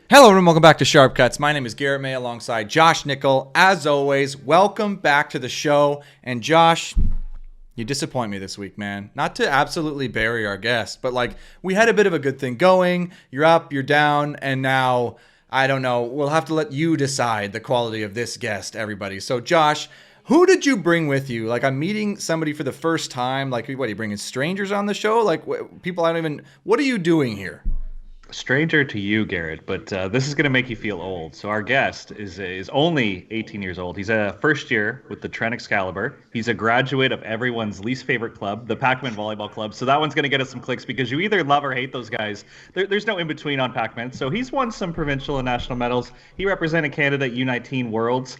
Hello and welcome back to Sharp Cuts. My name is Garrett May alongside Josh Nickel. As always, welcome back to the show. And Josh, you disappoint me this week, man. Not to absolutely bury our guest, but we had a bit of a good thing going. You're up, you're down, and now, I don't know, we'll have to let you decide the quality of this guest, everybody. So Josh, who did you bring with you? I'm meeting somebody for the first time. What, are you bringing strangers on the show? People I don't even, what are you doing here? Stranger to you, Garrett, but this is going to make you feel old. So our guest is only 18 years old. He's a first year with the Trent Excalibur. He's a graduate of everyone's least favorite club, the Pac-Man Volleyball Club. So that one's going to get us some clicks because you either love or hate those guys. There's no in between on Pac-Man. So he's won some provincial and national medals. He represented Canada at U19 Worlds.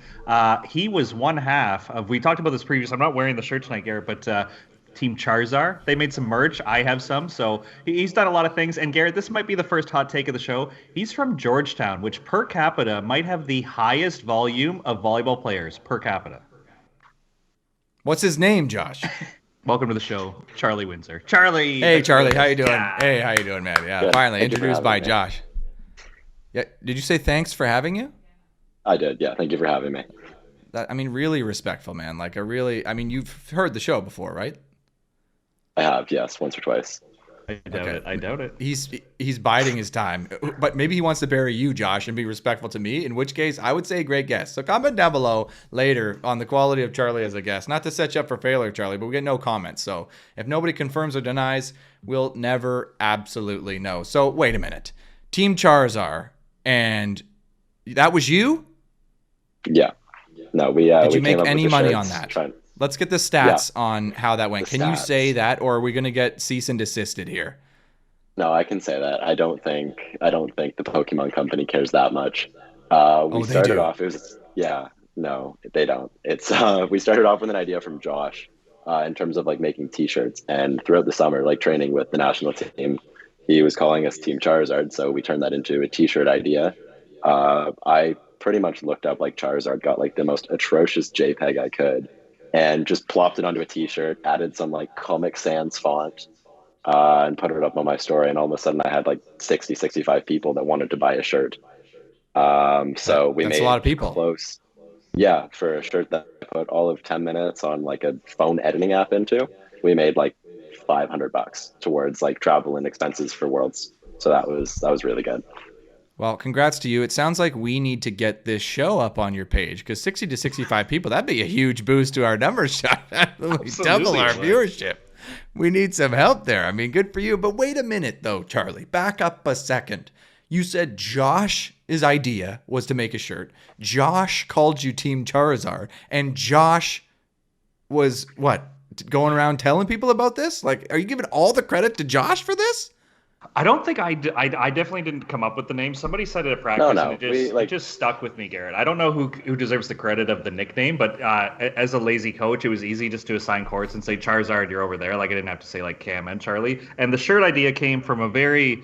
He was one half of. We talked about this previous. I'm not wearing the shirt tonight, Garrett, but. Team Charizard. They made some merch. I have some. So he's done a lot of things. And Garrett, this might be the first hot take of the show. He's from Georgetown, which per capita might have the highest volume of volleyball players per capita. What's his name, Josh? Welcome to the show, Charlie Windsor. Charlie. Hey, Charlie. How you doing? Yeah. Hey, how you doing, man? Yeah, Good. Finally Thank introduced by Josh. Yeah. Did you say thanks for having you? I did. Yeah. Thank you for having me. Really respectful, man. You've heard the show before, right? I have, yes, once or twice. I doubt it. He's biding his time, but maybe he wants to bury you, Josh, and be respectful to me. In which case, I would say great guest. So comment down below later on the quality of Charlie as a guest. Not to set you up for failure, Charlie, but we get no comments. So if nobody confirms or denies, we'll never absolutely know. So wait a minute, Team Charizard, and that was you? Yeah. No, we. Did you we make came up any with the money shirts, on that? Let's get the stats on how that went. The Can you stats. say that, or are we going to get cease and desisted here? No, I can say that. I don't think the Pokemon Company cares that much. We They started do. off. It was no, they don't. It's we started off with an idea from Josh, in terms of making T-shirts, and throughout the summer, training with the national team, he was calling us Team Charizard, so we turned that into a T-shirt idea. I pretty much looked up Charizard, got the most atrocious JPEG I could, and just plopped it onto a T-shirt, added some Comic Sans font, and put it up on my story. And all of a sudden I had 65 people that wanted to buy a shirt. So we That's made a lot of people. close. Yeah, for a shirt that I put all of 10 minutes on a phone editing app into, we made $500 towards travel and expenses for Worlds. So that was really good. Well, congrats to you. It sounds like we need to get this show up on your page because 60 to 65 people, that'd be a huge boost to our numbers. Double our viewership. We need some help there. Good for you. But wait a minute, though, Charlie. Back up a second. You said Josh's idea was to make a shirt. Josh called you Team Charizard. And Josh was, what, going around telling people about this? Are you giving all the credit to Josh for this? I don't think I definitely didn't come up with the name. Somebody said it at practice, No, and it just stuck with me, Garrett. I don't know who deserves the credit of the nickname, but as a lazy coach, it was easy just to assign courts and say, Charizard, you're over there. I didn't have to say Cam and Charlie. And the shirt idea came from a very,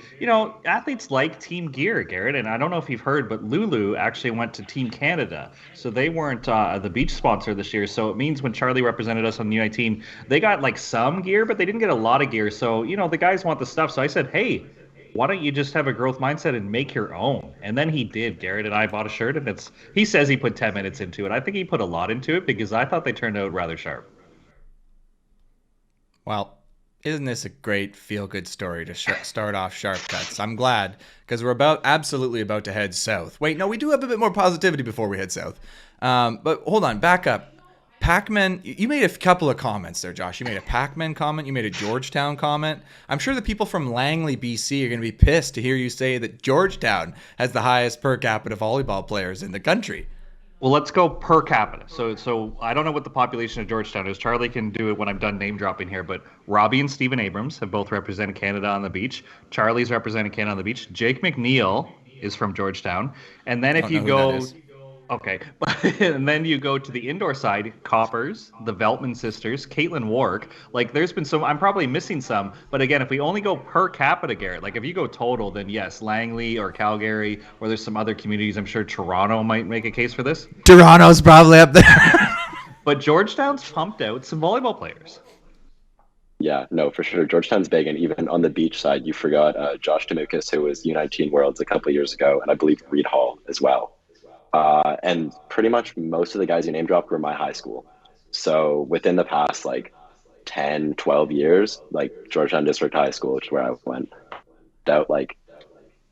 athletes like team gear, Garrett. And I don't know if you've heard, but Lulu actually went to Team Canada. So they weren't the beach sponsor this year. So it means when Charlie represented us on the U19, they got some gear, but they didn't get a lot of gear. So, the guys want the stuff. So I said, hey, why don't you just have a growth mindset and make your own? And then he did. Garrett and I bought a shirt, and he says he put 10 minutes into it. I think he put a lot into it because I thought they turned out rather sharp. Well, isn't this a great feel-good story to start off Sharp Cuts? I'm glad, because we're absolutely about to head south. Wait, no, we do have a bit more positivity before we head south. But hold on, back up. Pac-Man, you made a couple of comments there, Josh. You made a Pac-Man comment. You made a Georgetown comment. I'm sure the people from Langley, BC are going to be pissed to hear you say that Georgetown has the highest per capita volleyball players in the country. Well, let's go per capita. So I don't know what the population of Georgetown is. Charlie can do it when I'm done name dropping here. But Robbie and Stephen Abrams have both represented Canada on the beach. Charlie's represented Canada on the beach. Jake McNeil is from Georgetown. And then if you go... Okay. And then you go to the indoor side, Coppers, the Veltman sisters, Caitlin Wark. There's been some, I'm probably missing some, but again, if we only go per capita, Garrett, if you go total, then yes, Langley or Calgary, or there's some other communities, I'm sure Toronto might make a case for this. Toronto's probably up there. But Georgetown's pumped out some volleyball players. Yeah, no, for sure. Georgetown's big, and even on the beach side, you forgot Josh Damukas, who was U19 Worlds a couple of years ago, and I believe Reed Hall as well. And pretty much most of the guys you name dropped were my high school. So within the past like 10, 12 years, like Georgetown District High School, which is where I went, out like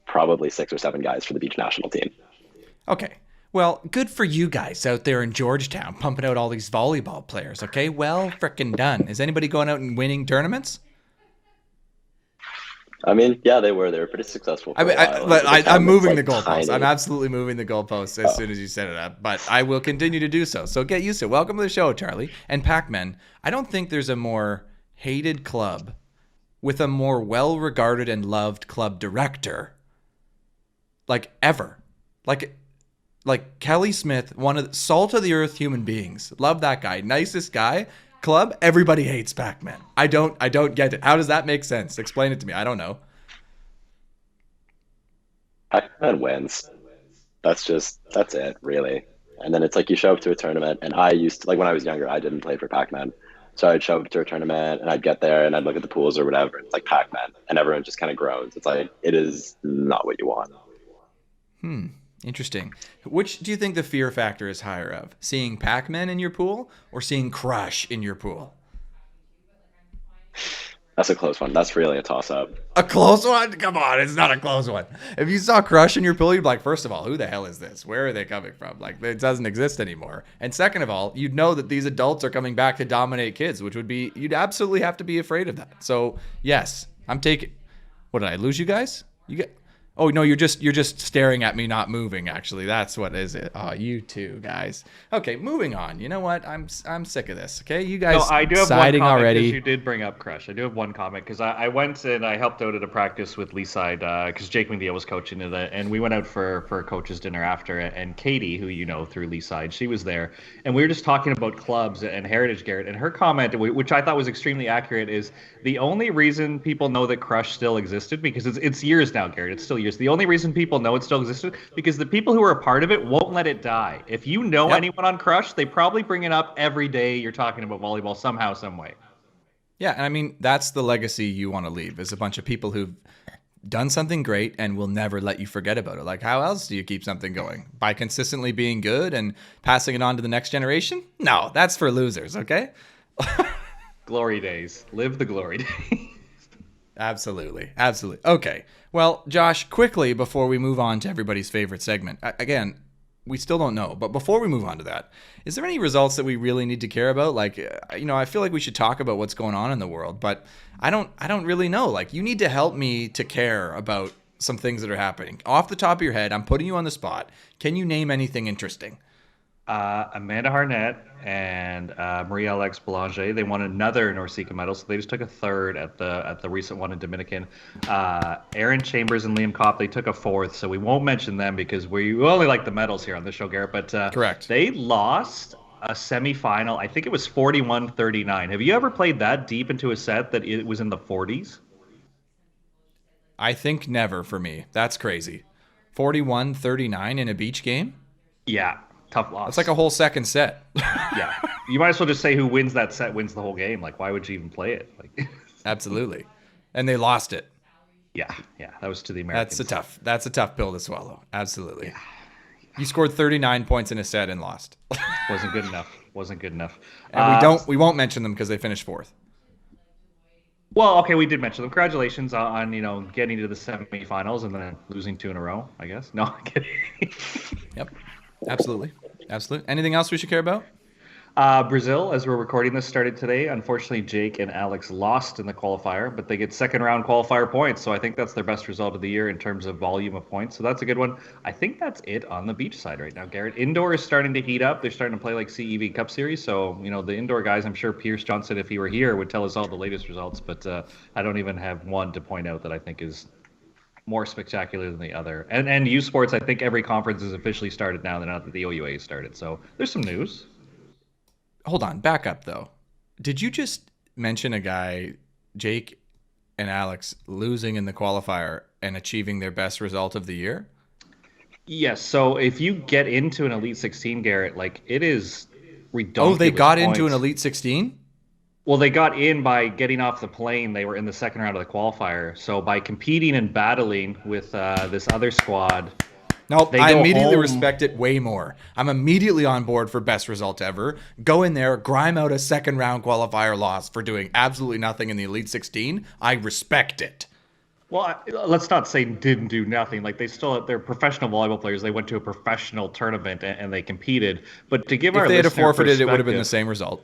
probably 6 or 7 guys for the beach national team. Okay. Well, good for you guys out there in Georgetown pumping out all these volleyball players, okay? Well frickin' done. Is anybody going out and winning tournaments? I mean, yeah, they were. They were pretty successful for a while. But At the time, I'm it's, moving like, the goalposts. tiny. I'm absolutely moving the goalposts as soon as you set it up. But I will continue to do so. So get used to it. Welcome to the show, Charlie. And Pac-Man, I don't think there's a more hated club with a more well-regarded and loved club director, like ever. Like Kelly Smith, one of the salt of the earth human beings. Love that guy. Nicest guy. Club, everybody hates Pac-Man. I don't get it. How does that make sense? Explain it to me. I don't know. Pac-Man wins. That's it, really. And then it's like you show up to a tournament, and I used to, like when I was younger, I didn't play for Pac-Man. So I'd show up to a tournament and I'd get there and I'd look at the pools or whatever. It's like Pac-Man, and everyone just kind of groans. It's like, it is not what you want. Interesting. Which do you think the fear factor is higher of? Seeing Pac-Man in your pool or seeing Crush in your pool? That's a close one. That's really a toss-up. A close one? Come on, it's not a close one. If you saw Crush in your pool, you'd be like, first of all, who the hell is this? Where are they coming from? Like, it doesn't exist anymore. And second of all, you'd know that these adults are coming back to dominate kids, which would be, you'd absolutely have to be afraid of that. So, yes, I'm taking, what, did I lose you guys? You get, oh, no, you're just staring at me not moving, actually. That's what is it. Oh, you two guys. Okay, moving on. You know what? I'm sick of this, okay? You guys I do have siding one comment already. because you did bring up Crush. I do have one comment because I went and I helped out at a practice with Leaside because Jake McNeil was coaching it, and we went out for a coach's dinner after. And Katie, who you know through Leaside, she was there, and we were just talking about clubs and heritage, Garrett. And her comment, which I thought was extremely accurate, is the only reason people know that Crush still existed, because it's years now, Garrett. It's still years. The only reason people know it still existed because the people who are a part of it won't let it die. If you know anyone on Crush, they probably bring it up every day you're talking about volleyball somehow, some way. Yeah, and I mean, that's the legacy you want to leave, is a bunch of people who've done something great and will never let you forget about it. Like, how else do you keep something going? By consistently being good and passing it on to the next generation? No, that's for losers, okay? Glory days. Live the glory days. Absolutely. Okay. Well, Josh, quickly before we move on to everybody's favorite segment, again, we still don't know, but before we move on to that, is there any results that we really need to care about? Like, I feel like we should talk about what's going on in the world, but I don't really know. Like, you need to help me to care about some things that are happening. Off the top of your head, I'm putting you on the spot. Can you name anything interesting? Amanda Harnett and Marie-Alex Boulanger, they won another NORCECA medal, so they just took a third at the recent one in Dominican. Aaron Chambers and Liam Kopp, they took a fourth, so we won't mention them because we only like the medals here on the show, Garrett. But Correct. They lost a semifinal. I think it was 41-39. Have you ever played that deep into a set that it was in the 40s? I think never for me. That's crazy. 41-39 in a beach game? Yeah. Tough loss. That's like a whole second set. Yeah. You might as well just say who wins that set wins the whole game. Like, why would you even play it? Like, Absolutely. And they lost it. Yeah. That was to the Americans. That's a tough pill to swallow. Absolutely. Yeah. You scored 39 points in a set and lost. Wasn't good enough. And we won't mention them because they finished fourth. Well, okay, we did mention them. Congratulations on getting to the semifinals and then losing 2 in a row, I guess. No, I'm kidding. Yep. Absolutely. Anything else we should care about? Brazil, as we're recording this, started today. Unfortunately, Jake and Alex lost in the qualifier, but they get second round qualifier points. So I think that's their best result of the year in terms of volume of points. So that's a good one. I think that's it on the beach side right now, Garrett. Indoor is starting to heat up. They're starting to play like CEV Cup Series. So, the indoor guys, I'm sure Pierce Johnson, if he were here, would tell us all the latest results. But I don't even have one to point out that I think is more spectacular than the other. And U Sports, I think every conference is officially started now that the OUA has started. So there's some news. Hold on, back up though. Did you just mention a guy, Jake and Alex, losing in the qualifier and achieving their best result of the year? Yes. So if you get into an Elite 16, Garrett, like it is ridiculous. Oh, they got points. into an Elite 16? Well, they got in by getting off the plane. They were in the second round of the qualifier. So by competing and battling with this other squad, Nope, they I go immediately home. respect it way more. I'm immediately on board for best result ever. Go in there, grime out a second round qualifier loss for doing absolutely nothing in the Elite 16. I respect it. Well, let's not say didn't do nothing. Like they're professional volleyball players. They went to a professional tournament and they competed. But to give If our they had listener forfeited, it would have been the perspective, same result.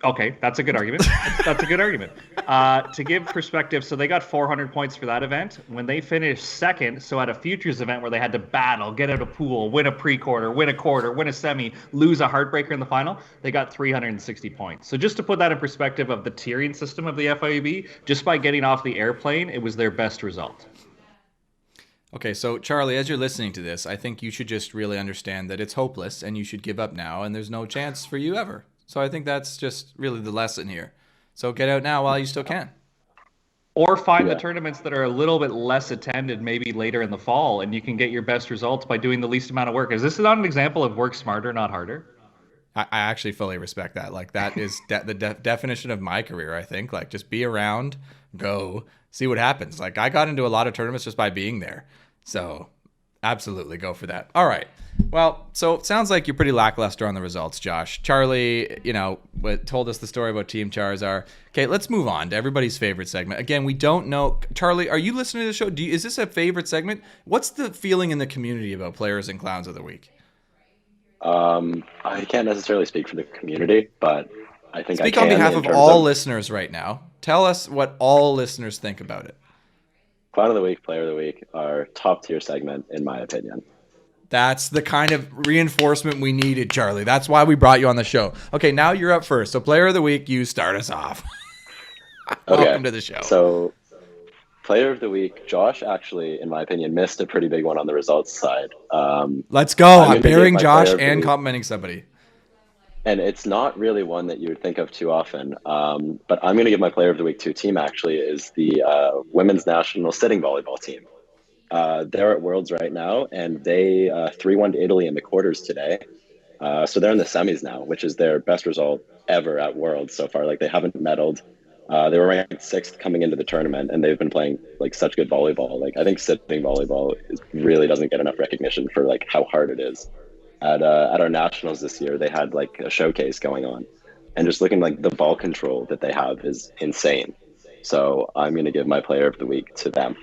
okay, that's a good argument. That's a good argument. To give perspective, so they got 400 points for that event. When they finished second, so at a futures event where they had to battle, get out a pool, win a pre-quarter, win a quarter, win a semi, lose a heartbreaker in the final, they got 360 points. So just to put that in perspective of the tiering system of the FIVB, just by getting off the airplane, it was their best result. Okay, so Charlie, as you're listening to this, I think you should just really understand that it's hopeless and you should give up now and there's no chance for you ever. So I think that's just really the lesson here. So get out now while you still can. Or find the tournaments that are a little bit less attended maybe later in the fall, and you can get your best results by doing the least amount of work. Is this not an example of work smarter, not harder? I actually fully respect that. Like that is the definition of my career, I think. Like just be around, go, see what happens. Like I got into a lot of tournaments just by being there. So absolutely go for that. All right. Well, so it sounds like you're pretty lackluster on the results, Josh. Charlie, told us the story about Team Charizard. Okay, let's move on to everybody's favorite segment. Again, we don't know. Charlie, are you listening to the show? Is this a favorite segment? What's the feeling in the community about Players and Clowns of the Week? I can't necessarily speak for the community, but I think Speak I can. on behalf of all listeners right now. Tell us what all listeners think about it. Clown of the Week, Player of the Week are top tier segment, in my opinion. That's the kind of reinforcement we needed, Charlie. That's why we brought you on the show. Okay, now you're up first. So Player of the Week, you start us off. Welcome to the show. So Player of the Week, Josh actually, in my opinion, missed a pretty big one on the results side. Let's go. I'm bearing Josh and complimenting somebody. And it's not really one that you would think of too often. But I'm going to give my Player of the Week to a team, actually, is the women's national sitting volleyball team. They're at Worlds right now, and they 3-1 to Italy in the quarters today. So they're in the semis now, which is their best result ever at Worlds so far. Like they haven't medaled. They were ranked 6th coming into the tournament, and they've been playing like such good volleyball. Like I think sitting volleyball really doesn't get enough recognition for like how hard it is. At our nationals this year, they had like a showcase going on, and just looking like the ball control that they have is insane. So I'm going to give my Player of the Week to them.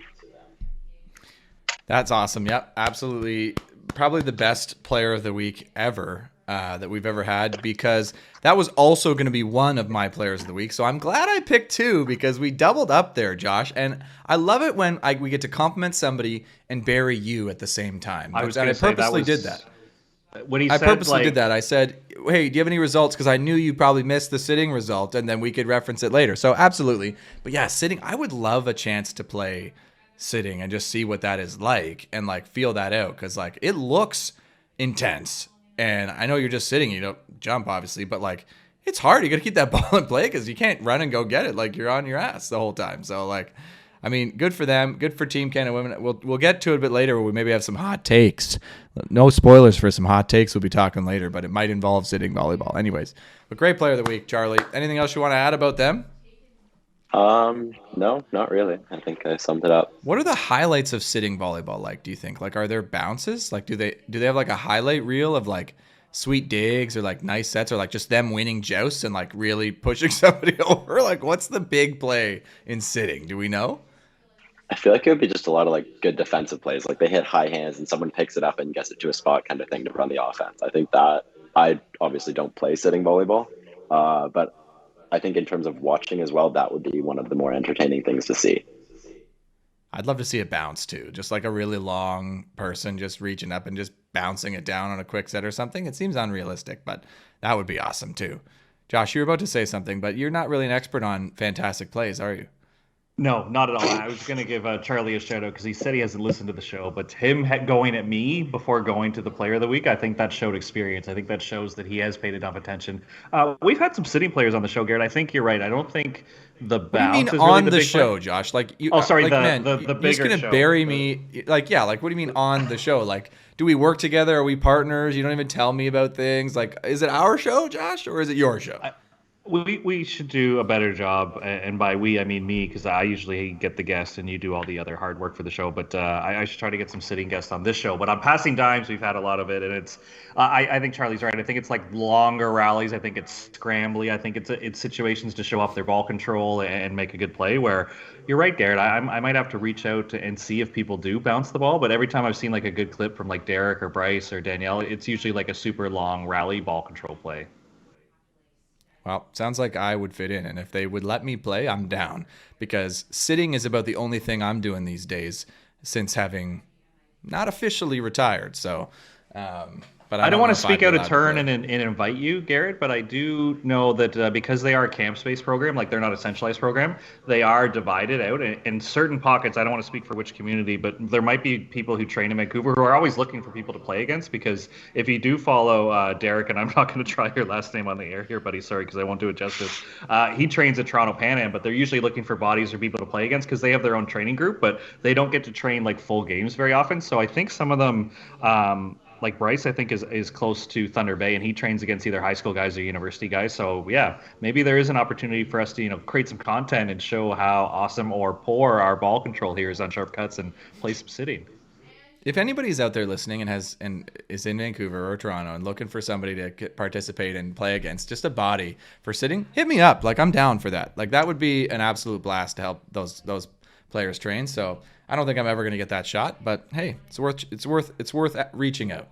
That's awesome. Yep, absolutely. Probably the best Player of the Week ever that we've ever had, because that was also going to be one of my Players of the Week. So I'm glad I picked two because we doubled up there, Josh. And I love it when we get to compliment somebody and bury you at the same time. I purposely did that. When I purposely did that. I said, hey, do you have any results? Because I knew you probably missed the sitting result, and then we could reference it later. So absolutely. But yeah, sitting, I would love a chance to play sitting and just see what that is like and like feel that out, because like it looks intense. And I know you're just sitting, you don't jump obviously, but like it's hard. You got to keep that ball in play because you can't run and go get it. Like you're on your ass the whole time. So like, I mean, good for them. Good for Team Canada Women. We'll get to it a bit later where we maybe have some hot takes. No spoilers for some hot takes we'll be talking later, but it might involve sitting volleyball. Anyways, but great Player of the Week, Charlie. Anything else you want to add about them? No, not really. I think I summed it up. What are the highlights of sitting volleyball like, do you think? Like, are there bounces? Like, do they have like a highlight reel of like sweet digs or like nice sets or like just them winning jousts and like really pushing somebody over? Like, what's the big play in sitting? Do we know? I feel like it would be just a lot of like good defensive plays. Like they hit high hands and someone picks it up and gets it to a spot kind of thing to run the offense. I think that I obviously don't play sitting volleyball, but I think in terms of watching as well, that would be one of the more entertaining things to see. I'd love to see it bounce too. Just like a really long person just reaching up and just bouncing it down on a quick set or something. It seems unrealistic, but that would be awesome too. Josh, you were about to say something, but you're not really an expert on fantastic plays, are you? No, not at all. I was going to give Charlie a shout out because he said he hasn't listened to the show, but him going at me before going to the Player of the Week, I think that showed experience. I think that shows that he has paid enough attention. We've had some sitting players on the show, Garrett. I think you're right. I don't think the bounce is really on the show, Josh. Like you. Oh, sorry, like, the bigger you're just gonna show. Bury me. Like yeah. Like what do you mean on the show? Like do we work together? Are we partners? You don't even tell me about things. Like is it our show, Josh, or is it your show? We should do a better job, and by we I mean me, because I usually get the guests and you do all the other hard work for the show. But I should try to get some sitting guests on this show. But on Passing Dimes, we've had a lot of it, and it's I think Charlie's right. I think it's like longer rallies. I think it's scrambly. I think it's situations to show off their ball control and make a good play. Where you're right, Garrett. I might have to reach out and see if people do bounce the ball. But every time I've seen like a good clip from like Derek or Bryce or Danielle, it's usually like a super long rally ball control play. Well, sounds like I would fit in, and if they would let me play, I'm down, because sitting is about the only thing I'm doing these days since having not officially retired. So, but I I don't don't want know to if I'd speak be out of allowed to turn play. and invite you, Garrett, but I do know that because they are a camp-based program, like they're not a centralized program, they are divided out in certain pockets. I don't want to speak for which community, but there might be people who train in Vancouver who are always looking for people to play against. Because if you do follow Derek, and I'm not going to try your last name on the air here, buddy, sorry, because I won't do it justice. He trains at Toronto Pan Am, but they're usually looking for bodies or people to play against because they have their own training group, but they don't get to train like full games very often. So I think some of them. Like Bryce, I think is close to Thunder Bay, and he trains against either high school guys or university guys. So yeah, maybe there is an opportunity for us to create some content and show how awesome or poor our ball control here is on sharp cuts and play some sitting. If anybody's out there listening and is in Vancouver or Toronto and looking for somebody to participate and play against, just a body for sitting, hit me up. Like, I'm down for that. Like, that would be an absolute blast to help those players train. So I don't think I'm ever going to get that shot, but hey, it's worth reaching out.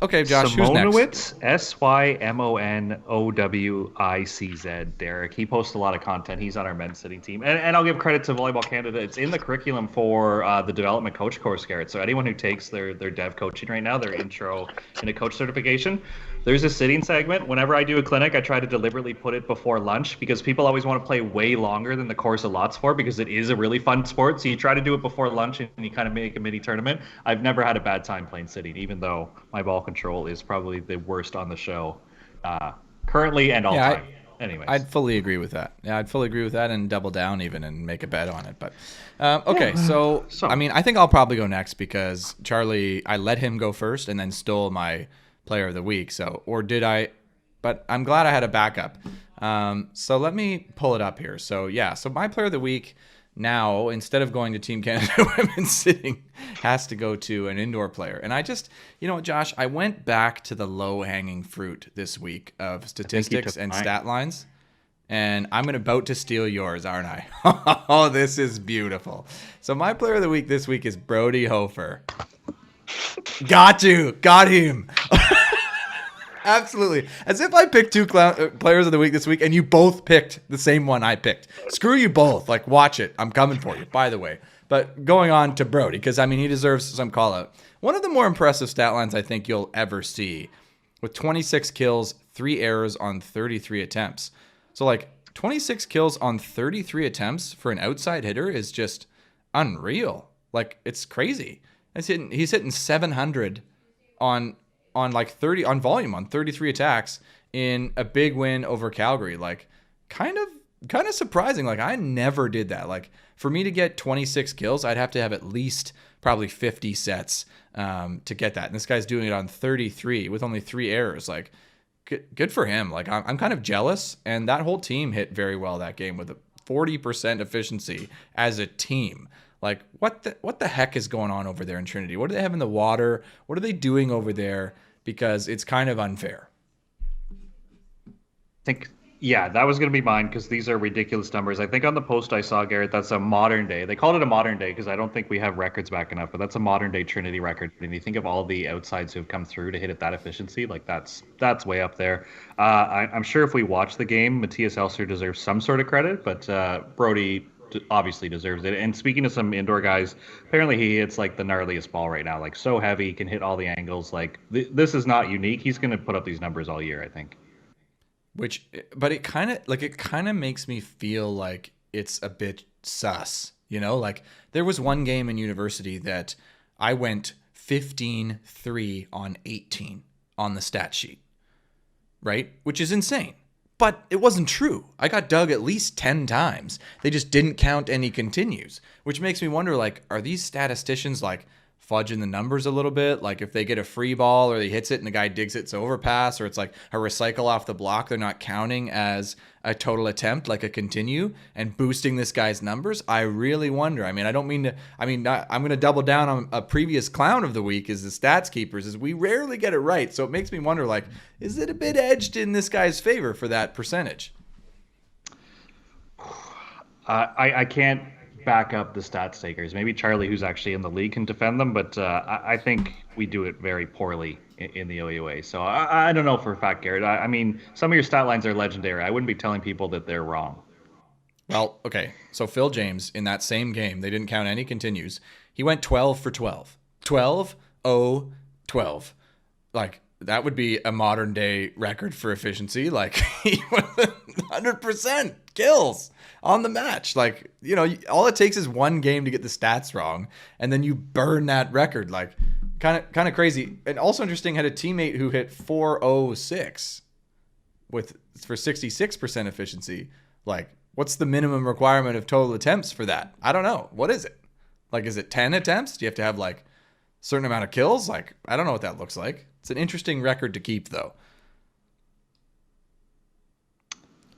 Okay, Josh, who's next? Simonowicz, Symonowicz, Derek. He posts a lot of content. He's on our men's sitting team. And I'll give credit to Volleyball Canada. It's in the curriculum for the development coach course, Garrett. So anyone who takes their dev coaching right now, their intro into coach certification, there's a sitting segment. Whenever I do a clinic, I try to deliberately put it before lunch because people always want to play way longer than the course allots for because it is a really fun sport. So you try to do it before lunch and you kind of make a mini tournament. I've never had a bad time playing sitting, even though my ball control is probably the worst on the show currently and all time. Anyways. I'd fully agree with that. Yeah, I'd fully agree with that and double down even and make a bet on it. But okay, so I mean, I think I'll probably go next because Charlie, I let him go first and then stole my player of the week. So, or did I? But I'm glad I had a backup. So let me pull it up here. So yeah, so my player of the week now, instead of going to Team Canada Women's Sitting, has to go to an indoor player. And I just, you know what, Josh, I went back to the low-hanging fruit this week of statistics and stat lines. And I'm about to steal yours, aren't I? Oh, this is beautiful. So my player of the week this week is Brody Hofer. Got him. Absolutely. As if I picked two players of the week this week and you both picked the same one I picked. Screw you both. Like, watch it. I'm coming for you, by the way. But going on to Brody, because, I mean, he deserves some call out. One of the more impressive stat lines I think you'll ever see, with 26 kills, 3 errors on 33 attempts. So, like, 26 kills on 33 attempts for an outside hitter is just unreal. Like, it's crazy. He's hitting 700 on like 30 on volume on 33 attacks in a big win over Calgary. Like, kind of surprising. Like, I never did that. Like, for me to get 26 kills, I'd have to have at least probably 50 sets to get that. And this guy's doing it on 33 with only 3 errors. Like, good for him. Like, I'm kind of jealous. And that whole team hit very well that game with a 40% efficiency as a team. Like, what the heck is going on over there in Trinity? What do they have in the water? What are they doing over there? Because it's kind of unfair. Yeah, that was going to be mine because these are ridiculous numbers. I think on the post I saw, Garrett, that's a modern day. They called it a modern day because I don't think we have records back enough, but that's a modern day Trinity record. And you think of all the outsides who have come through to hit at that efficiency, like that's way up there. I'm sure if we watch the game, Matthias Elser deserves some sort of credit, but Brody obviously deserves it. And speaking of some indoor guys, apparently he hits like the gnarliest ball right now, like so heavy, can hit all the angles. Like this is not unique. He's going to put up these numbers all year, I think. But it kind of makes me feel like it's a bit sus, you know? Like, there was one game in university that I went 15-3 on 18 on the stat sheet, right? Which is insane. But it wasn't true. I got dug at least 10 times. They just didn't count any continues, which makes me wonder, like, are these statisticians, like, fudging the numbers a little bit. Like if they get a free ball or he hits it and the guy digs it's overpass, or it's like a recycle off the block, they're not counting as a total attempt, like a continue, and boosting this guy's numbers. I really wonder. I mean, I don't mean to, I'm going to double down on a previous clown of the week is the stats keepers, is we rarely get it right. So it makes me wonder, like, is it a bit edged in this guy's favor for that percentage? I can't back up the stats takers. Maybe Charlie, who's actually in the league, can defend them, but I think we do it very poorly in the OUA. So I don't know for a fact, Garrett. I mean, some of your stat lines are legendary. I wouldn't be telling people that they're wrong. Well, okay. So Phil James, in that same game, they didn't count any continues. He went 12 for 12. 12, 0, 12. Like, that would be a modern day record for efficiency. Like, he was 100% kills on the match. Like, you know, all it takes is one game to get the stats wrong, and then you burn that record. Like, kind of crazy. And also interesting, had a teammate who hit 406 for 66% efficiency. Like, what's the minimum requirement of total attempts for that? I don't know. What is it? Like, is it 10 attempts? Do you have to have like a certain amount of kills? Like, I don't know what that looks like. It's an interesting record to keep, though.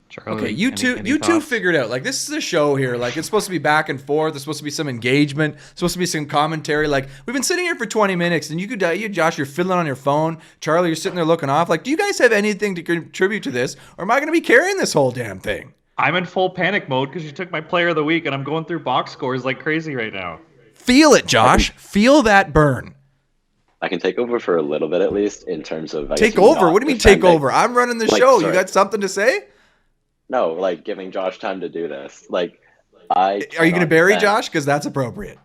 Charlie, okay, you two figured out. Like, this is a show here. Like, it's supposed to be back and forth. There's supposed to be some engagement. There's supposed to be some commentary. Like, we've been sitting here for 20 minutes, and you, Josh, you're fiddling on your phone. Charlie, you're sitting there looking off. Like, do you guys have anything to contribute to this, or am I going to be carrying this whole damn thing? I'm in full panic mode because you took my player of the week, and I'm going through box scores like crazy right now. Feel it, Josh. Feel that burn. I can take over for a little bit at least in terms of take over. What do you mean take over? I'm running the show. Sorry. You got something to say? No, like giving Josh time to do this. Like, are you going to bury Josh? Because that's appropriate.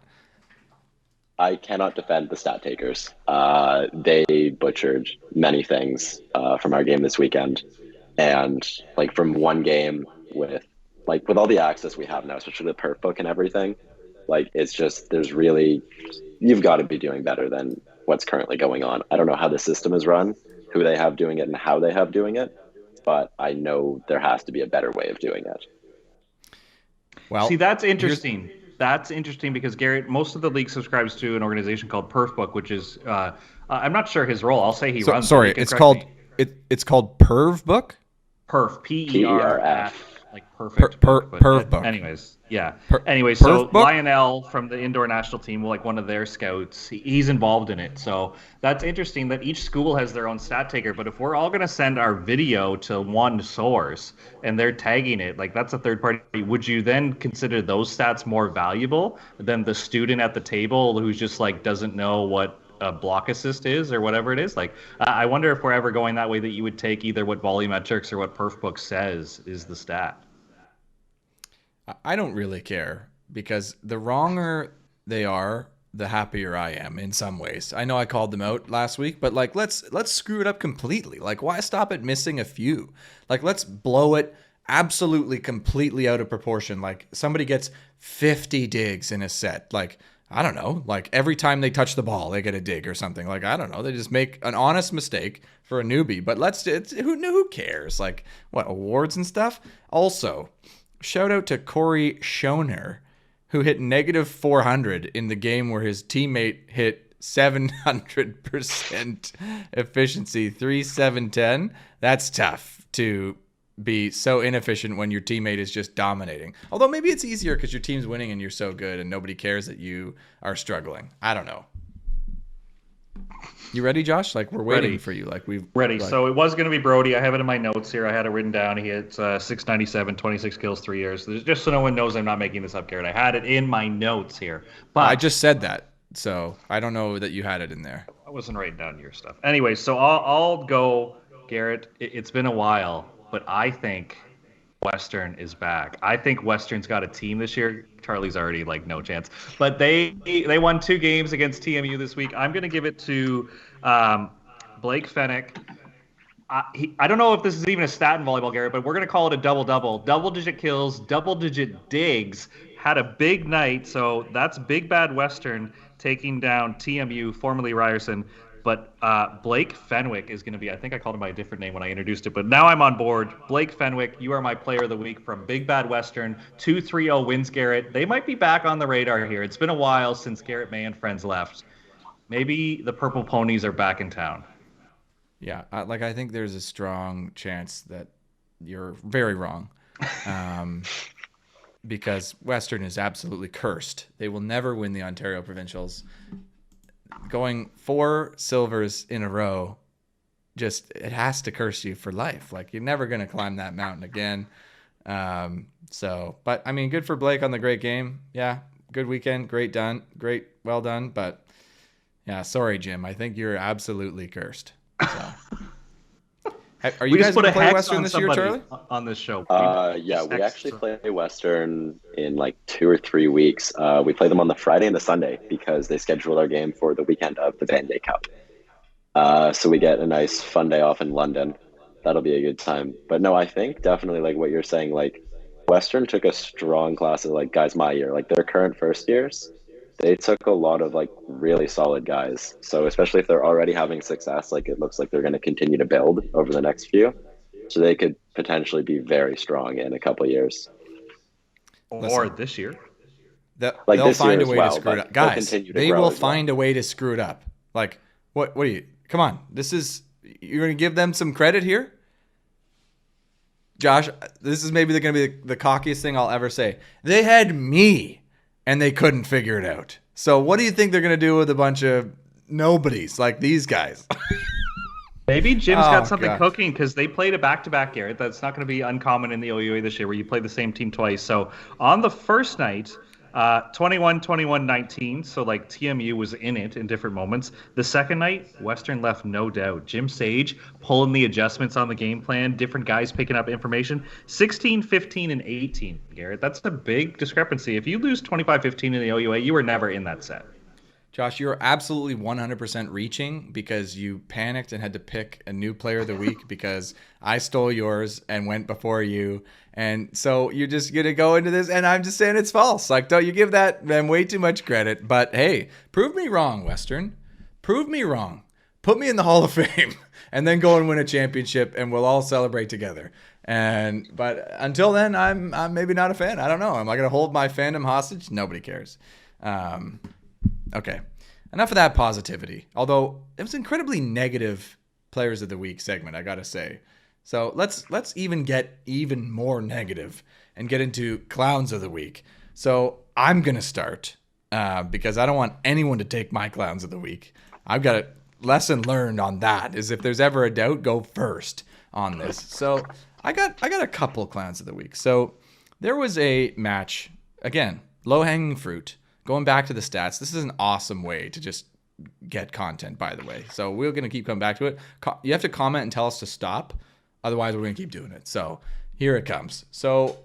I cannot defend the stat takers. They butchered many things from our game this weekend, and like from one game with all the access we have now, especially the perf book and everything. Like, it's just you've got to be doing better than what's currently going on. I don't know how the system is run, who they have doing it, and how they have doing it, but I know there has to be a better way of doing it. Well, see, that's interesting. That's interesting because Garrett, most of the league subscribes to an organization called Perfbook, which is I'm not sure his role. I'll say he runs. Sorry, it's called Pervbook. Perf, P-E-R-F. Like perfect. Perf book. Anyways, yeah. Anyways, so Lionel from the indoor national team, like one of their scouts, he's involved in it. So that's interesting that each school has their own stat taker. But if we're all going to send our video to one source and they're tagging it, like that's a third party, would you then consider those stats more valuable than the student at the table who's just like doesn't know what a block assist is or whatever it is? Like, I wonder if we're ever going that way, that you would take either what Volumetrics or what Perfbook says is the stat. I don't really care, because the wronger they are, the happier I am in some ways. I know I called them out last week, but like, let's screw it up completely. Like, why stop at missing a few? Like, let's blow it absolutely completely out of proportion. Like, somebody gets 50 digs in a set. Like, I don't know, like every time they touch the ball, they get a dig or something. Like, I don't know, they just make an honest mistake for a newbie. But who cares? Like, what, awards and stuff? Also, shout out to Corey Schoner, who hit negative 400 in the game where his teammate hit 700% efficiency, 3-7-10. That's tough to be so inefficient when your teammate is just dominating. Although maybe it's easier because your team's winning and you're so good and nobody cares that you are struggling. I don't know. You ready, Josh? Like, we're waiting for you. Like, we've ready. So it was going to be Brody. I have it in my notes here. I had it written down. He hit 697, 26 kills, 3 years. Just so no one knows, I'm not making this up, Garrett. I had it in my notes here. But I just said that, so I don't know that you had it in there. I wasn't writing down your stuff. Anyway, so I'll go, Garrett. It's been a while, but I think Western is back. I think Western's got a team this year. Charlie's already like no chance, but they won 2 games against TMU this week. I'm going to give it to Blake Fenwick. I don't know if this is even a stat in volleyball, Garrett, but we're going to call it a double-double. Double-digit kills, double-digit digs. Had a big night, so that's Big Bad Western taking down TMU, formerly Ryerson. But Blake Fenwick is going to be, I think I called him by a different name when I introduced it, but now I'm on board. Blake Fenwick, you are my player of the week from Big Bad Western. 2-3-0 wins, Garrett. They might be back on the radar here. It's been a while since Garrett May and friends left. Maybe the Purple Ponies are back in town. Yeah, I think there's a strong chance that you're very wrong, um, because Western is absolutely cursed. They will never win the Ontario Provincials. Going 4 silvers in a row, just it has to curse you for life. Like you're never gonna climb that mountain again. But I mean, good for Blake on the great game. Yeah, good weekend, well done. But yeah, sorry, Jim. I think you're absolutely cursed. So. Are you guys going to play Western this year, Charlie? On this show. Yeah, we actually play Western in like 2 or 3 weeks. We play them on the Friday and the Sunday because they scheduled our game for the weekend of the Van Day Cup. So we get a nice fun day off in London. That'll be a good time. But no, I think definitely like what you're saying, like Western took a strong class of like guys my year, like their current first years. They took a lot of like really solid guys. So especially if they're already having success, like it looks like they're going to continue to build over the next few. So they could potentially be very strong in a couple of years. Or this year. They'll find a way to screw it up. Guys, they will find a way to screw it up. Like, what do you, come on. You're going to give them some credit here? Josh, this is maybe going to be the cockiest thing I'll ever say. They had me, and they couldn't figure it out. So what do you think they're going to do with a bunch of nobodies like these guys? Maybe Jim's got something cooking because they played a back-to-back, Garrett. That's not going to be uncommon in the OUA this year where you play the same team twice. So on the first night, 21-21-19, so like TMU was in it in different moments. The second night, Western left no doubt. Jim Sage pulling the adjustments on the game plan, different guys picking up information. 16, 15, and 18, Garrett. That's a big discrepancy. If you lose 25-15 in the OUA, you were never in that set. Josh, you're absolutely 100% reaching because you panicked and had to pick a new player of the week because I stole yours and went before you. And so you're just going to go into this, and I'm just saying it's false. Like, don't you give them way too much credit. But, hey, prove me wrong, Western. Prove me wrong. Put me in the Hall of Fame and then go and win a championship, and we'll all celebrate together. But until then, I'm maybe not a fan. I don't know. Am I going to hold my fandom hostage? Nobody cares. Okay, enough of that positivity. Although it was incredibly negative Players of the Week segment, I gotta say. So let's even get even more negative and get into Clowns of the Week. So I'm gonna start because I don't want anyone to take my Clowns of the Week. I've got a lesson learned on that. Is if there's ever a doubt, go first on this. So I got a couple Clowns of the Week. So there was a match, again, low hanging fruit. Going back to the stats, this is an awesome way to just get content, by the way. So we're going to keep coming back to it. You have to comment and tell us to stop. Otherwise, we're going to keep doing it. So here it comes. So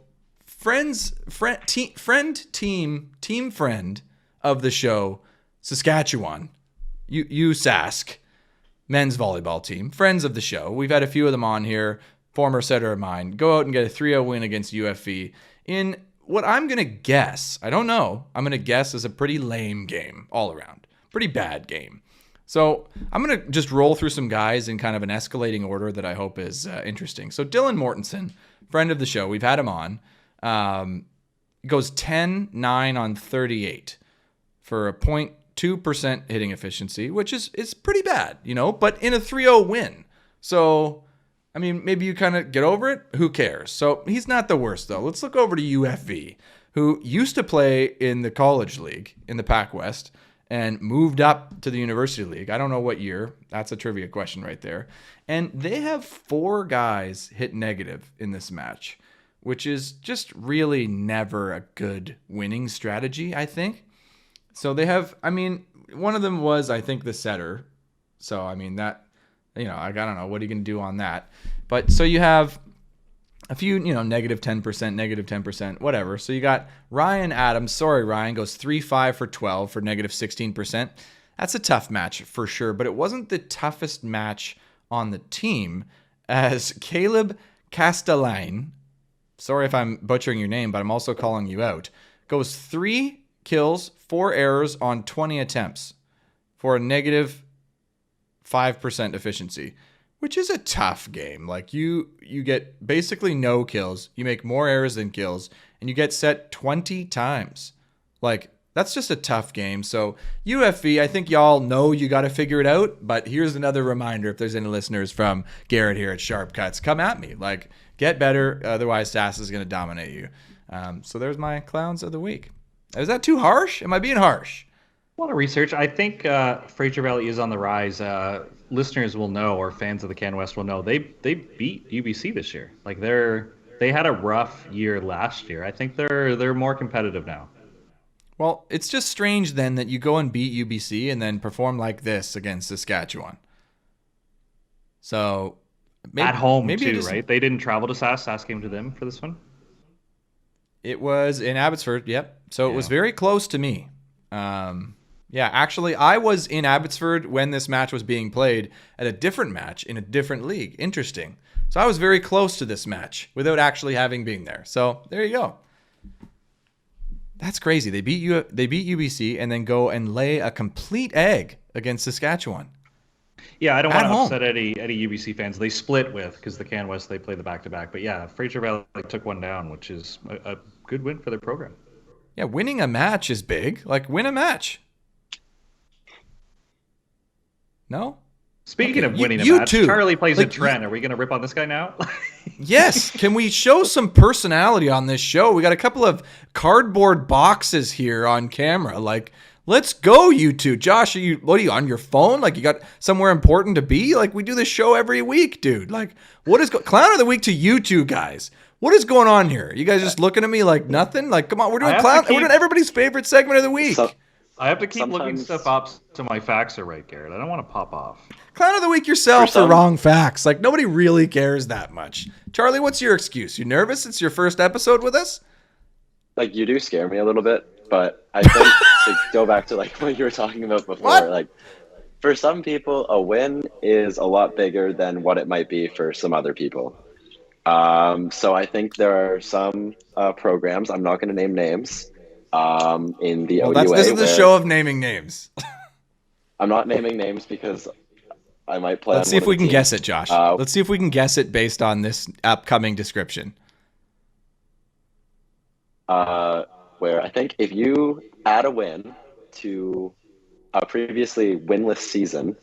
team friend of the show, Saskatchewan, USask, men's volleyball team, friends of the show. We've had a few of them on here, former setter of mine. Go out and get a 3-0 win against UFV in what I'm going to guess, I don't know, I'm going to guess is a pretty lame game all around. Pretty bad game. So I'm going to just roll through some guys in kind of an escalating order that I hope is interesting. So Dylan Mortensen, friend of the show, we've had him on, goes 10-9 on 38 for a 0.2% hitting efficiency, which is pretty bad, but in a 3-0 win. So I mean, maybe you kind of get over it. Who cares? So he's not the worst, though. Let's look over to UFV, who used to play in the college league in the Pac West and moved up to the University League. I don't know what year. That's a trivia question right there. And they have 4 guys hit negative in this match, which is just really never a good winning strategy, I think. So they have, one of them was, I think, the setter. So, that... I don't know. What are you going to do on that? But so you have a few, negative 10%, whatever. So you got Ryan Adams. Sorry, Ryan goes 3-5 for 12 for negative 16%. That's a tough match for sure, but it wasn't the toughest match on the team as Caleb Castellane, sorry if I'm butchering your name, but I'm also calling you out, goes 3 kills, 4 errors on 20 attempts for a negative 5% efficiency, which is a tough game. Like you get basically no kills, you make more errors than kills, and you get set 20 times. Like That's just a tough game. So UFV, I think y'all know you got to figure it out. But here's another reminder: if there's any listeners from Garrett here at Sharp Cuts, come at me. Like, get better. Otherwise, Sass is going to dominate you. So there's my clowns of the week. Is that too harsh? Am I being harsh? A lot of research. I think Fraser Valley is on the rise. Listeners will know, or fans of the Can West will know, they beat UBC this year. Like they had a rough year last year. I think they're more competitive now. Well, it's just strange then that you go and beat UBC and then perform like this against Saskatchewan. So at home too, right? They didn't travel to Sask. Sask came to them for this one. It was in Abbotsford. Yep. So it was very close to me. Actually, I was in Abbotsford when this match was being played at a different match in a different league. Interesting. So I was very close to this match without actually having been there. So there you go. That's crazy. They beat UBC and then go and lay a complete egg against Saskatchewan. Yeah, I don't want to upset any UBC fans. They split because the Can West, they play the back-to-back. But yeah, Fraser Valley took one down, which is a good win for their program. Yeah, winning a match is big. Like, win a match. No? Speaking of winning a match, Charlie plays in Trent. Are we going to rip on this guy now? Yes. Can we show some personality on this show? We got a couple of cardboard boxes here on camera. Like, let's go, you two. Josh, what are you, on your phone? Like, you got somewhere important to be? Like, we do this show every week, dude. Like, what is Clown of the Week to you two guys? What is going on here? You guys just looking at me like nothing? Like, come on, we're doing we're doing everybody's favorite segment of the week. I have to keep looking stuff up so my facts are right, Garrett. I don't want to pop off. Clown of the Week yourself for wrong facts. Like, nobody really cares that much. Charlie, what's your excuse? You nervous? It's your first episode with us? Like, you do scare me a little bit, but I think to go back to like what you were talking about before, like for some people, a win is a lot bigger than what it might be for some other people. So I think there are some programs, I'm not going to name names, in the OUA. This is the show of naming names. I'm not naming names because I might play. Let's see if we can guess it, Josh. Let's see if we can guess it based on this upcoming description. Where I think if you add a win to a previously winless season,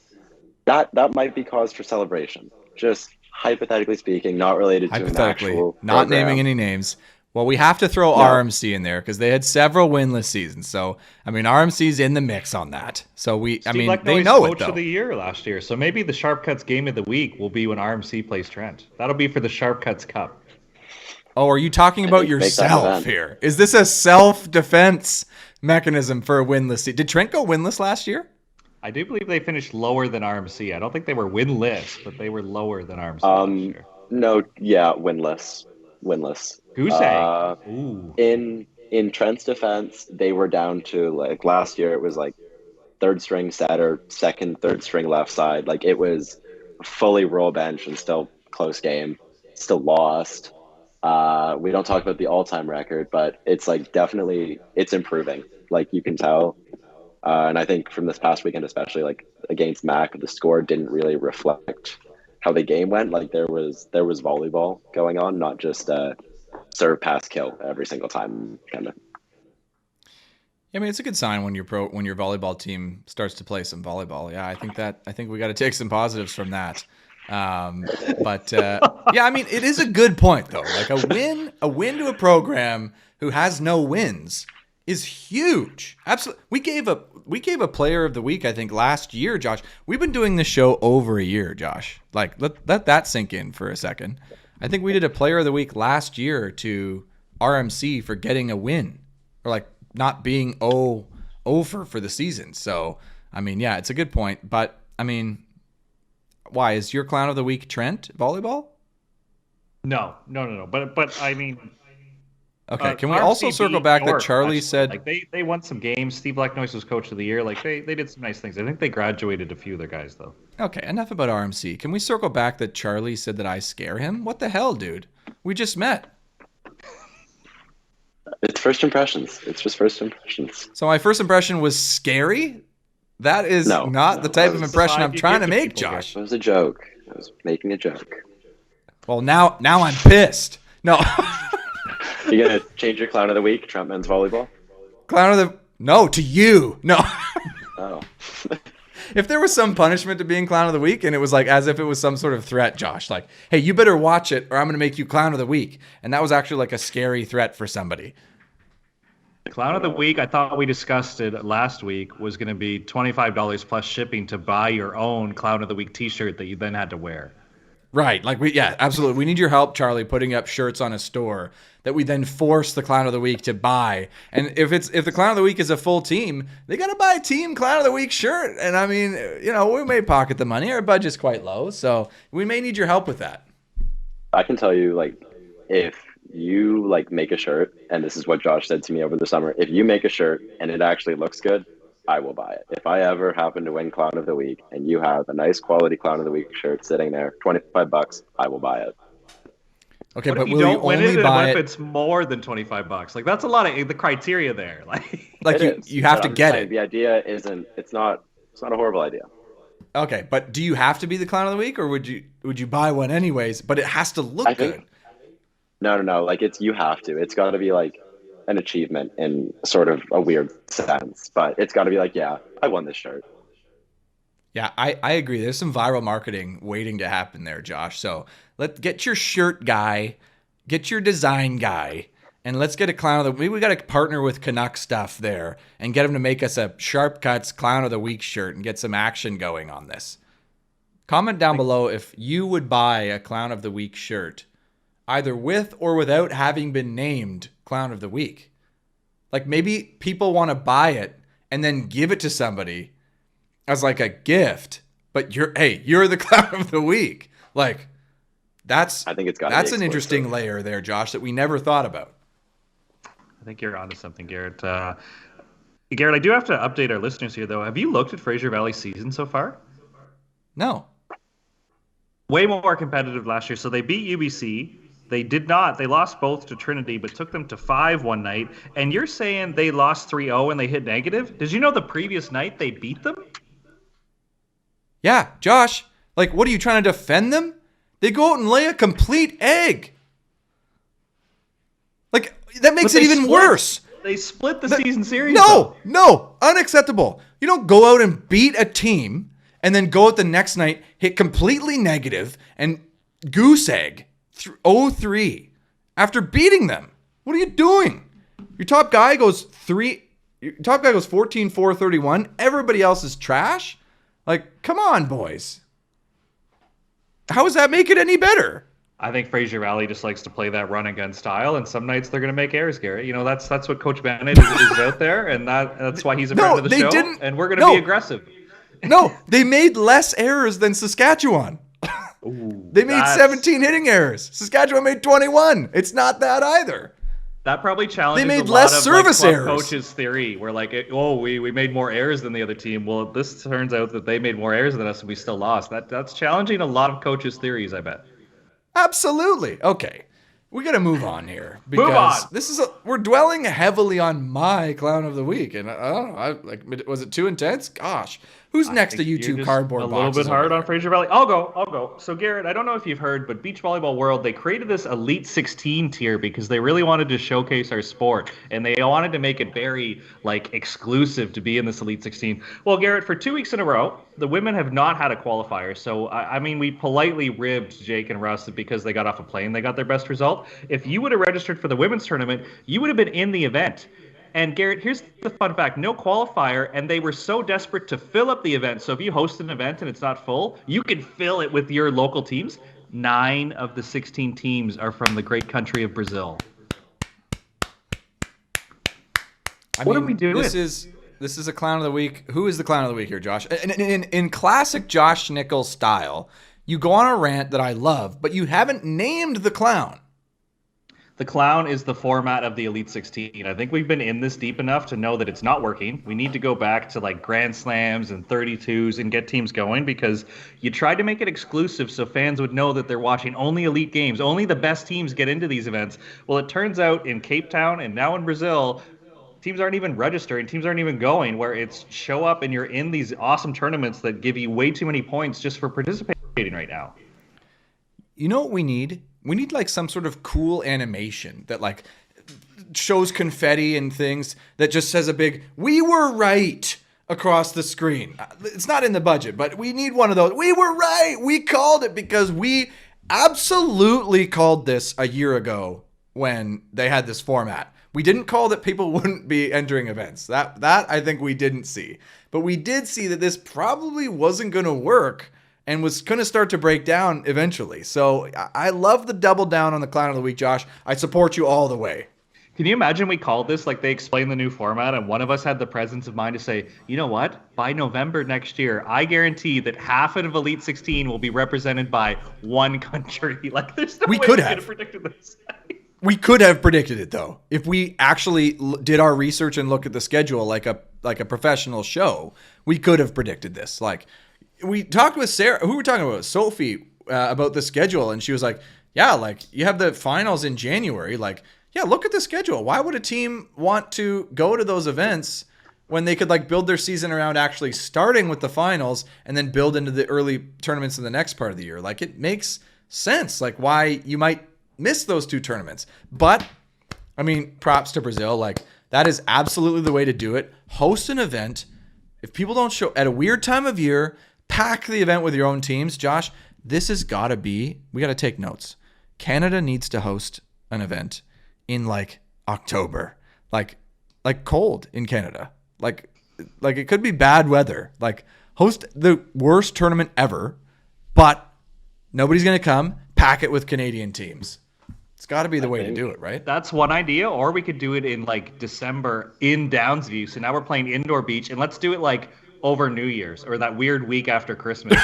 that might be cause for celebration. Just hypothetically speaking, not related to an actual not program. Naming any names. Well, we have to throw RMC in there because they had several winless seasons. So, I mean, RMC's in the mix on that. So they know it, though. Coach of the year last year. So maybe the Sharp Cuts game of the week will be when RMC plays Trent. That'll be for the Sharp Cuts Cup. Oh, are you talking about yourself here? Is this a self-defense mechanism for a winless season? Did Trent go winless last year? I do believe they finished lower than RMC. I don't think they were winless, but they were lower than RMC last year. No, yeah, winless. Goose egg. In Trent's defense, they were down to like last year. It was like third string setter, second, third string left side. Like it was fully roll bench and still close game, still lost. We don't talk about the all-time record, but it's like definitely it's improving. Like you can tell. And I think from this past weekend, especially like against Mac, the score didn't really reflect how the game went. Like there was volleyball going on, not just serve, pass, kill every single time kind of. Yeah, I mean it's a good sign when your volleyball team starts to play some volleyball. Yeah, I think we got to take some positives from that. Yeah, I mean it is a good point though. Like a win to a program who has no wins is huge. Absolutely. We gave a player of the week, I think, last year, Josh. We've been doing this show over a year, Josh. Like, let that sink in for a second. I think we did a player of the week last year to RMC for getting a win. Or, like, not being over for the season. So, I mean, yeah, it's a good point. But, I mean, why? Is your clown of the week Trent volleyball? No. But I mean... Okay, can we also circle back that Charlie said... Like they won some games. Steve Blacknoise was coach of the year. Like they did some nice things. I think they graduated a few of their guys, though. Okay, enough about RMC. Can we circle back that Charlie said that I scare him? What the hell, dude? We just met. It's first impressions. It's just first impressions. So my first impression was scary? That is not the type of impression I'm trying to make, Josh. It was a joke. I was making a joke. Well, now I'm pissed. No. You gonna change your clown of the week, Trent men's volleyball? Clown of the No, to you. No. Oh. If there was some punishment to being clown of the week and it was like as if it was some sort of threat, Josh, like, hey, you better watch it or I'm going to make you clown of the week. And that was actually like a scary threat for somebody. The clown of the week, I thought we discussed it last week, was going to be $25 plus shipping to buy your own clown of the week t-shirt that you then had to wear. Right. Like yeah, absolutely. We need your help, Charlie, putting up shirts on a store that we then force the clown of the week to buy. And if the clown of the week is a full team, they got to buy a team clown of the week shirt. And I mean, we may pocket the money. Our budget's quite low, so we may need your help with that. I can tell you, like, if you like make a shirt, and this is what Josh said to me over the summer, if you make a shirt and it actually looks good, I will buy it. If I ever happen to win Clown of the Week and you have a nice quality Clown of the Week shirt sitting there, $25, I will buy it. Okay, what but if you will don't you win only it, and buy what it? if it's more than $25? Like that's a lot of the criteria there. Like you have to get it. The idea it's not a horrible idea. Okay, but do you have to be the clown of the week, or would you buy one anyways? But it has to look good. No. Like you have to. It's got to be like an achievement in sort of a weird sense, but it's got to be like, yeah, I won this shirt. Yeah, I agree. There's some viral marketing waiting to happen there, Josh. So let's get your shirt guy, get your design guy, and let's get a clown of the week. Maybe we got to partner with Canuck stuff there and get him to make us a Sharp Cuts clown of the week shirt and get some action going on this. Comment down below if you would buy a clown of the week shirt, either with or without having been named clown of the week. Like maybe people want to buy it and then give it to somebody as like a gift, but you're the clown of the week. Like I think that's an interesting layer there, Josh, that we never thought about. I think you're onto something, Garrett. Garrett, I do have to update our listeners here, though. Have you looked at Fraser Valley's season so far? No. Way more competitive last year. So they beat UBC. They did not. They lost both to Trinity, but took them to 5 one night. And you're saying they lost 3-0 and they hit negative? Did you know the previous night they beat them? Yeah, Josh. Like, what are you trying to defend them? They go out and lay a complete egg. Like, that makes it even worse. They split the season series. No, unacceptable. You don't go out and beat a team and then go out the next night, hit completely negative, and goose egg 0-3 after beating them. What are you doing? Your top guy goes 14-4-31. Everybody else is trash. Like, come on, boys. How does that make it any better? I think Fraser Valley just likes to play that run and gun style, and some nights they're going to make errors, Garrett. You know, that's what Coach Bennett is out there, and that's why he's a friend of the show. And we're going to be aggressive. No, they made less errors than Saskatchewan. They made 17 hitting erors. Saskatchewan made 21. It's not that either. That probably challenges they made a less lot of service club errors. Coaches' theory, where we made more errors than the other team. Well, this turns out that they made more errors than us, and we still lost. That's challenging a lot of coaches' theories, I bet. Absolutely. Okay. We got to move on here because we're dwelling heavily on my clown of the week, and I don't know. Was it too intense? Gosh, who's next to you two cardboard boxes? A little bit hard on Fraser Valley. I'll go. So Garrett, I don't know if you've heard, but Beach Volleyball World, they created this Elite 16 tier because they really wanted to showcase our sport, and they wanted to make it very exclusive to be in this Elite 16. Well, Garrett, for 2 weeks in a row, the women have not had a qualifier. So I mean, we politely ribbed Jake and Russ because they got off a plane, they got their best result. If you would have registered for the women's tournament, you would have been in the event. And Garrett, here's the fun fact. No qualifier, and they were so desperate to fill up the event. So if you host an event and it's not full, you can fill it with your local teams. 9 of the 16 teams are from the great country of Brazil. What are we doing? This is a clown of the week. Who is the clown of the week here, Josh? In classic Josh Nichols style, you go on a rant that I love, but you haven't named the clown. The clown is the format of the Elite 16. I think we've been in this deep enough to know that it's not working. We need to go back to Grand Slams and 32s and get teams going, because you tried to make it exclusive so fans would know that they're watching only elite games. Only the best teams get into these events. Well, it turns out in Cape Town and now in Brazil, teams aren't even registering. Teams aren't even going, where it's show up and you're in these awesome tournaments that give you way too many points just for participating right now. You know what we need? We need some sort of cool animation that shows confetti and things that just says a big "We were right" across the screen. It's not in the budget, but we need one of those. We were right. We called it because we absolutely called this a year ago when they had this format. We didn't call that people wouldn't be entering events. That I think we didn't see. But we did see that this probably wasn't going to work and was going to start to break down eventually. So I love the double down on the Clown of the Week, Josh. I support you all the way. Can you imagine we called this, like they explained the new format and one of us had the presence of mind to say, you know what? By November next year, I guarantee that half of Elite 16 will be represented by one country. Like there's no way we could have predicted this. We could have predicted it though. If we actually did our research and looked at the schedule like a professional show, we could have predicted this. Like we talked with Sarah, who were we talking about? Sophie, about the schedule. And she was like, yeah, like you have the finals in January. Like, yeah, look at the schedule. Why would a team want to go to those events when they could like build their season around actually starting with the finals and then build into the early tournaments in the next part of the year? Like it makes sense. Like why you might miss those two tournaments. But I mean, props to Brazil. Like that is absolutely the way to do it. Host an event. If people don't show at a weird time of year, pack the event with your own teams. Josh, this has got to be, we got to take notes. Canada needs to host an event in like October, like cold in Canada. Like it could be bad weather. Like host the worst tournament ever, but nobody's going to come. Pack it with Canadian teams. It's got to be the way to do it, right? That's one idea. Or we could do it in like December in Downsview. So now we're playing indoor beach, and let's do it like over New Year's or that weird week after Christmas.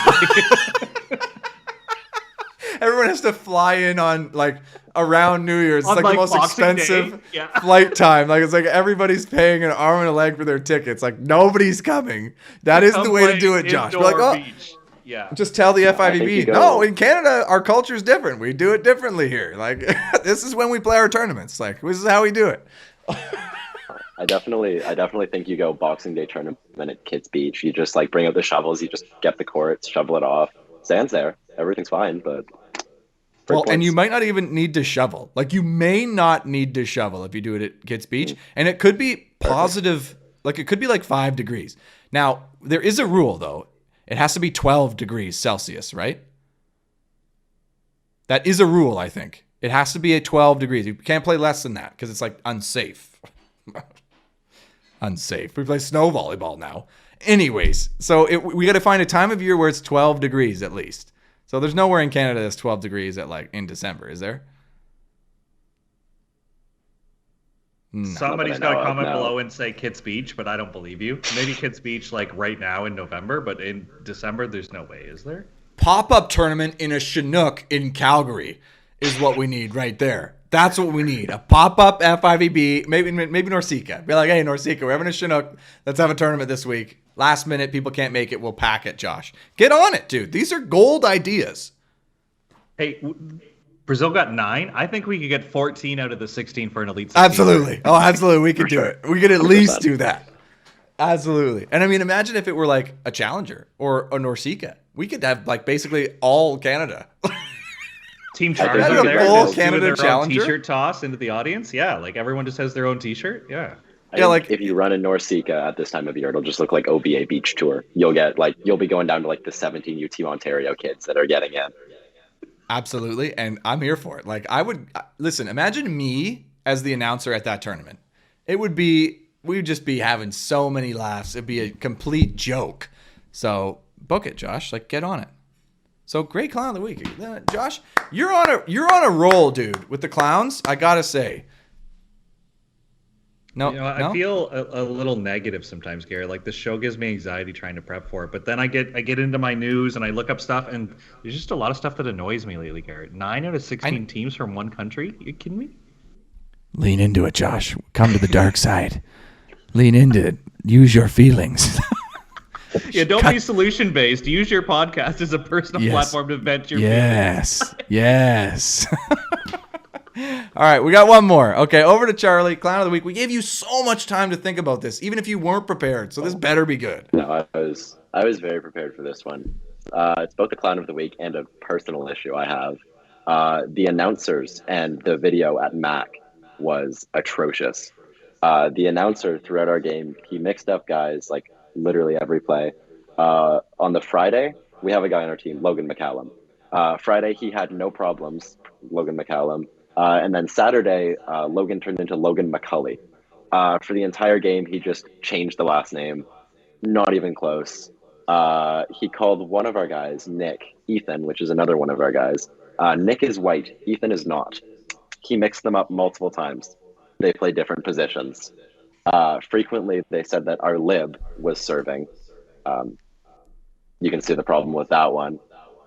Everyone has to fly in on like around New Year's. It's on, like the most Boxing expensive Day. flight time. Like it's like everybody's paying an arm and a leg for their tickets. Like nobody's coming. That is the way to do it, Josh. We're like, oh, beach. Yeah. Just tell the FIVB. No, in Canada, our culture is different. We do it differently here. Like this is when we play our tournaments. Like this is how we do it. I definitely think you go Boxing Day tournament at Kids Beach. You just like bring out the shovels. You just get the courts, shovel it off. Sand's there. Everything's fine, but. Well, and you might not even need to shovel. Like you may not need to shovel if you do it at Kids Beach. And it could be positive, like it could be like 5 degrees. Now, there is a rule though. It has to be 12 degrees Celsius, right? That is a rule, I think. It has to be at 12 degrees. You can't play less than that because it's like unsafe. Unsafe. We play snow volleyball now. Anyways, so we got to find a time of year where it's 12 degrees at least. So there's nowhere in Canada that's 12 degrees at like in December, is there? No. Somebody's got to comment below and say Kids Beach, but I don't believe you. Maybe Kids Beach like right now in November, but in December there's no way, is there? Pop-up tournament in a Chinook in Calgary is what we need right there. That's what we need. A pop-up FIVB, maybe Norseca. Be like, hey, Norseca, we're having a Chinook. Let's have a tournament this week. Last minute, people can't make it. We'll pack it, Josh. Get on it, dude. These are gold ideas. Hey, Brazil got 9. I think we could get 14 out of the 16 for an Elite 16. Absolutely. Oh, absolutely. We could do it. We could at least do that. Absolutely. And I mean, imagine if it were like a Challenger or a Norseca. We could have like basically all Canada. Team Charizard there, full Canada Challenger T-shirt toss into the audience. Yeah, like everyone just has their own T-shirt. Yeah. Yeah, like if you run a Norseca at this time of year, it'll just look like OBA Beach Tour. You'll be going down to like the 17 UT Ontario kids that are getting in. Absolutely, and I'm here for it. Like I would listen. Imagine me as the announcer at that tournament. We'd just be having so many laughs. It'd be a complete joke. So book it, Josh. Like get on it. So great clown of the week, Josh. You're on a roll, dude. With the clowns, I gotta say. No, I feel a little negative sometimes, Gary. Like the show gives me anxiety trying to prep for it. But then I get into my news and I look up stuff, and there's just a lot of stuff that annoys me lately, Garrett. 9 out of 16 teams from one country? You kidding me? Lean into it, Josh. Come to the dark side. Lean into it. Use your feelings. Yeah, don't be solution based. Use your podcast as a personal platform to vent your feelings. Yes. All right, we got one more. Okay, over to Charlie, Clown of the Week. We gave you so much time to think about this, even if you weren't prepared. So this better be good. No, I was very prepared for this one. It's both the Clown of the Week and a personal issue I have. The announcers and the video at MAC was atrocious. The announcer throughout our game, he mixed up guys like literally every play. On the Friday, we have a guy on our team, Logan McCallum. Friday, he had no problems, Logan McCallum. And then Saturday, Logan turned into Logan McCulley. For the entire game, he just changed the last name. Not even close. He called one of our guys, Nick, Ethan, which is another one of our guys. Nick is white. Ethan is not. He mixed them up multiple times. They play different positions. Frequently, they said that our lib was serving. You can see the problem with that one.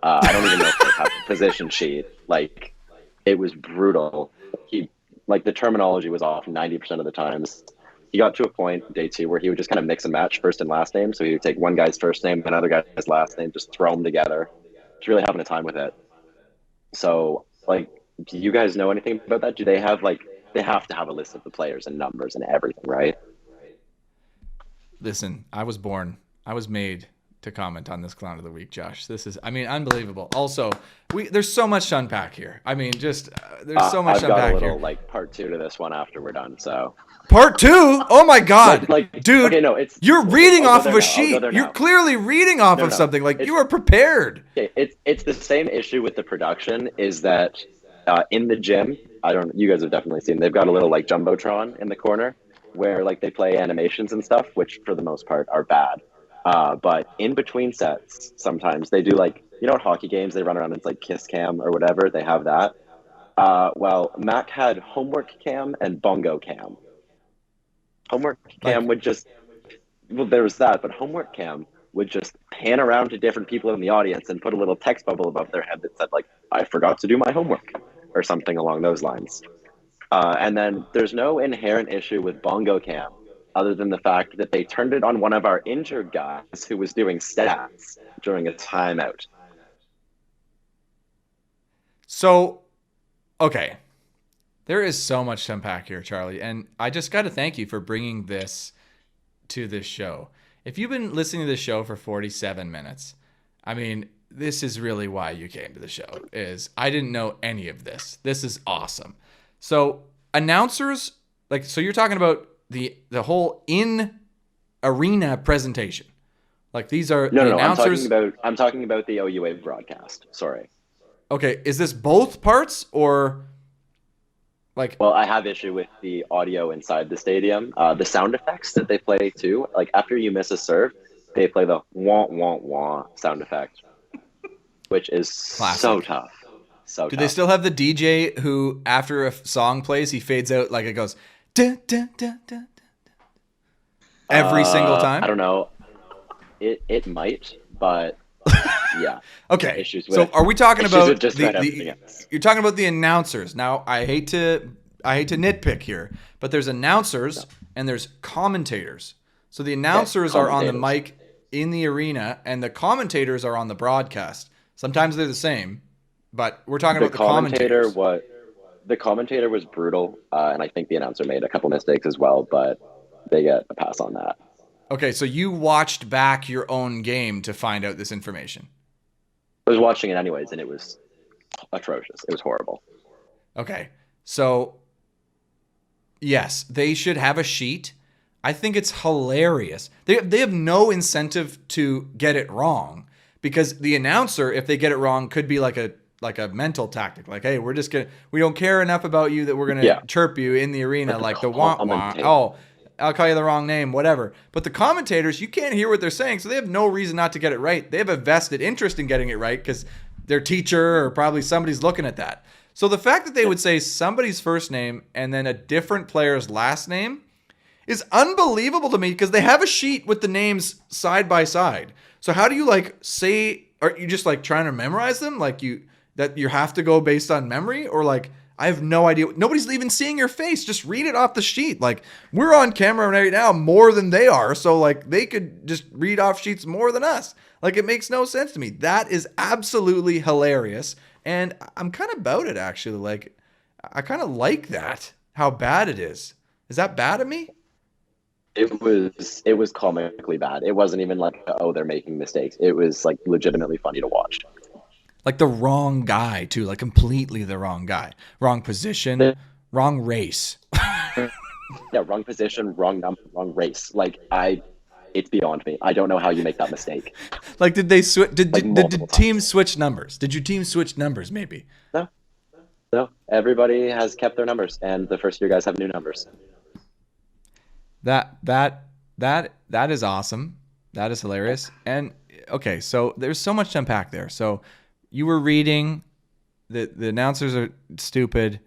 I don't even know if they have a position sheet. Like, it was brutal. The terminology was off 90% of the times. He got to a point, day 2, where he would just kind of mix and match first and last name. So he would take one guy's first name, another guy's last name, just throw them together. Just really having a time with it. So, do you guys know anything about that? Do they have, they have to have a list of the players and numbers and everything, right? Listen, I was made to comment on this Clown of the Week, Josh. This is, unbelievable. Also, there's so much to unpack here. there's so much to unpack here. I've got a little, part 2 to this one after we're done, so. Part 2? Oh my God. Dude, okay, no, you're reading off of a sheet. You're clearly reading off of something. You are prepared. Okay, it's the same issue with the production is that in the gym, you guys have definitely seen, they've got a little Jumbotron in the corner where they play animations and stuff, which for the most part are bad. But in between sets, sometimes they do at hockey games, they run around and it's kiss cam or whatever. They have that. Well, Mac had homework cam and bongo cam. Homework cam would just, there was that, but homework cam would just pan around to different people in the audience and put a little text bubble above their head that said I forgot to do my homework or something along those lines. And then there's no inherent issue with bongo cam other than the fact that they turned it on one of our injured guys who was doing stats during a timeout. So, okay. There is so much to unpack here, Charlie, and I just got to thank you for bringing this to this show. If you've been listening to this show for 47 minutes, this is really why you came to the show, is I didn't know any of this. This is awesome. So, announcers, so you're talking about the whole in-arena presentation. These are the announcers. I'm talking about the OUA broadcast. Sorry. Okay, is this both parts or... Well, I have issue with the audio inside the stadium. The sound effects that they play too. After you miss a serve, they play the wah wah wah sound effect, which is classic. So tough. Do they still have the DJ who, after a song plays, he fades out it goes dun, dun, dun, dun, dun, every single time? I don't know. It might, but yeah. Okay. So are we talking about you're talking about the announcers? Now, I hate to nitpick here, but there's announcers and there's commentators. So the announcers are on the mic in the arena and the commentators are on the broadcast. Sometimes they're the same, but we're talking about the commentators. The commentator was brutal, and I think the announcer made a couple mistakes as well, but they get a pass on that. Okay, so you watched back your own game to find out this information. I was watching it anyways, and it was atrocious. It was horrible. Okay, so yes, they should have a sheet. I think it's hilarious. They have no incentive to get it wrong because the announcer, if they get it wrong, could be like a mental tactic. Hey, we don't care enough about you that we're gonna chirp you in the arena the wah wah. Oh, I'll call you the wrong name, whatever. But the commentators, you can't hear what they're saying, so they have no reason not to get it right. They have a vested interest in getting it right because their teacher or probably somebody's looking at that. So the fact that they would say somebody's first name and then a different player's last name is unbelievable to me because they have a sheet with the names side by side. So how do you say, are you just trying to memorize them? That you have to go based on memory or I have no idea. Nobody's even seeing your face. Just read it off the sheet. We're on camera right now more than they are. So they could just read off sheets more than us. It makes no sense to me. That is absolutely hilarious. And I'm kind of about it actually. I kind of like that, how bad it is. Is that bad of me? It was comically bad. It wasn't even they're making mistakes. It was legitimately funny to watch. The wrong guy too, completely the wrong guy, wrong position, wrong race. Yeah, wrong position, wrong number, wrong race. Like it's beyond me. I don't know how you make that mistake. Like, did they switch? Did multiple teams switch numbers? Did your team switch numbers? Maybe. No, no. Everybody has kept their numbers, and the first year guys have new numbers. That is awesome. That is hilarious. And okay, so there's so much to unpack there. So you were reading the announcers are stupid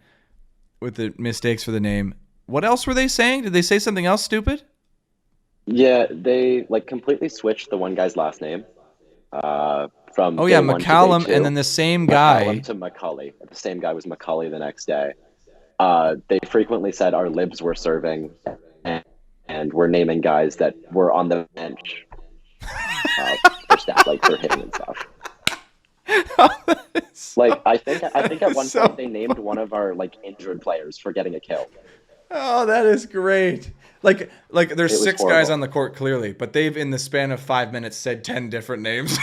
with the mistakes for the name. What else were they saying? Did they say something else stupid? Yeah, they like completely switched the one guy's last name from day 1 to day McCallum, 2. and then the same guy McCallum to Macaulay. The same guy was Macaulay the next day. They frequently said our libs were serving, and we're naming guys that were on the bench for stat, like for hitting and stuff. Like I think at one point they named one of our like injured players for getting a kill. Oh, that is great. Like there's 6 horrible. guys on the court clearly, but they've in the span of 5 minutes said 10 different names.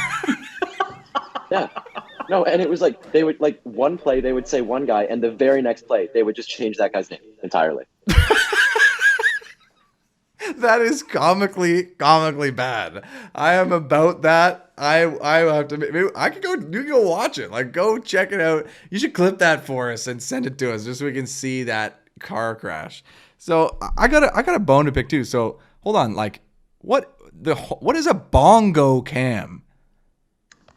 Yeah. No, and it was like they would like one play they would say one guy, and the very next play they would just change that guy's name entirely. That is comically bad. I am about that. I have to. Maybe I could go. You can go watch it. Like, go check it out. You should clip that for us and send it to us just so we can see that car crash. So I got a bone to pick too. So hold on. Like, what is a bongo cam?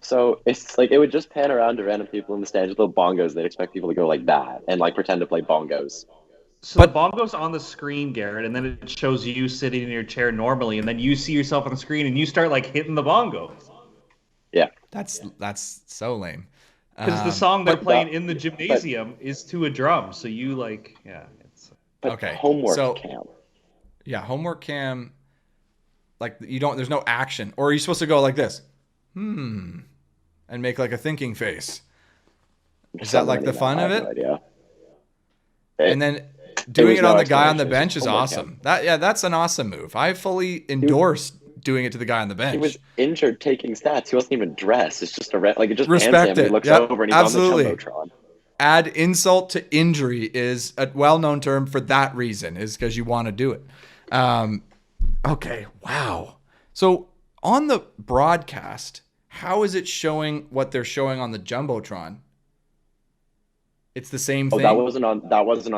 So it's like it would just pan around to random people in the stands with little bongos. They'd expect people to go like that and like pretend to play bongos. So the bongo's on the screen, Garrett, and then it shows you sitting in your chair normally, and then you see yourself on the screen, and you start like hitting the bongo. Yeah, that's so lame. Because the song they're playing in the gymnasium is to a drum, so you like, yeah. It's okay. Homework cam. Yeah, homework cam. Like there's no action, or are you supposed to go like this, and make like a thinking face? Is that like the fun of it? No idea. And then doing it on the guy on the bench is awesome. That's an awesome move. I fully endorse doing it to the guy on the bench. He was injured taking stats. He wasn't even dressed. It's just it just respect pans him. it. He looks over and he's absolutely. on the Jumbotron. Add insult to injury is a well-known term for that reason, is because you want to do it. Okay, wow. So on the broadcast, how is it showing what they're showing on the Jumbotron? It's the same thing. That wasn't on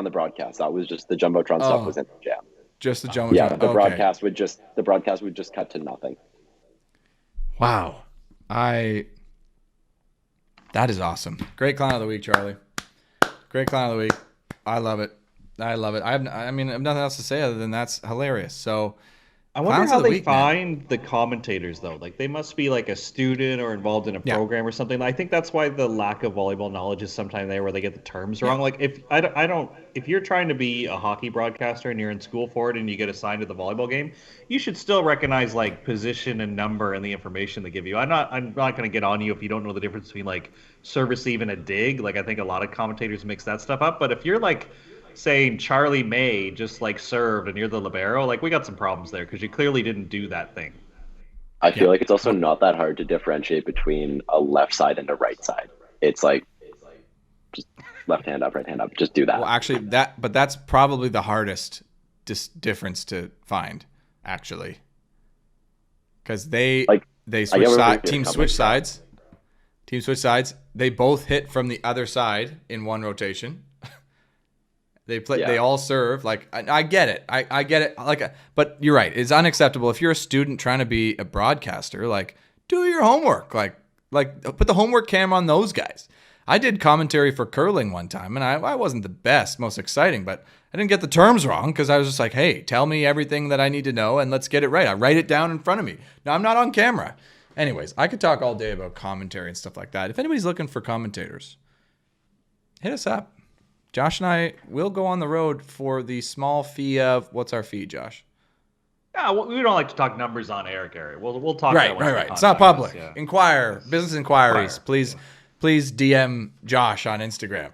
the broadcast. That was just the Jumbotron stuff was in the jam. Just the Jumbotron. Yeah, the broadcast would just cut to nothing. Wow. That is awesome. Great clown of the week, Charlie. Great clown of the week. I love it. I have nothing else to say other than that's hilarious. So I wonder how they find the commentators though. Like they must be like a student or involved in a program or something. I think that's why the lack of volleyball knowledge is sometimes there, where they get the terms wrong. Like if you're trying to be a hockey broadcaster and you're in school for it and you get assigned to the volleyball game, you should still recognize like position and number and the information they give you. I'm not going to get on you if you don't know the difference between like serve, receive, and a dig. Like I think a lot of commentators mix that stuff up. But if you're like saying Charlie May just like served and you're the libero, like we got some problems there because you clearly didn't do that thing. I feel like it's also not that hard to differentiate between a left side and a right side. It's like just left hand up, right hand up. Just do that. Well, actually, that's probably the hardest difference to find, actually, because they switch sides. Teams switch sides. Teams switch sides. They both hit from the other side in one rotation. They play. Yeah. They all serve. Like I get it. I get it. But you're right. It's unacceptable if you're a student trying to be a broadcaster. Like, do your homework. Like put the homework cam on those guys. I did commentary for curling one time, and I wasn't the best, most exciting, but I didn't get the terms wrong because I was just like, hey, tell me everything that I need to know, and let's get it right. I write it down in front of me. Now I'm not on camera. Anyways, I could talk all day about commentary and stuff like that. If anybody's looking for commentators, hit us up. Josh and I will go on the road for the small fee of, what's our fee, Josh? Yeah, well, we don't like to talk numbers on air, Gary. We'll talk. Right. It's not public. Yeah. Business inquiries. Please DM Josh on Instagram.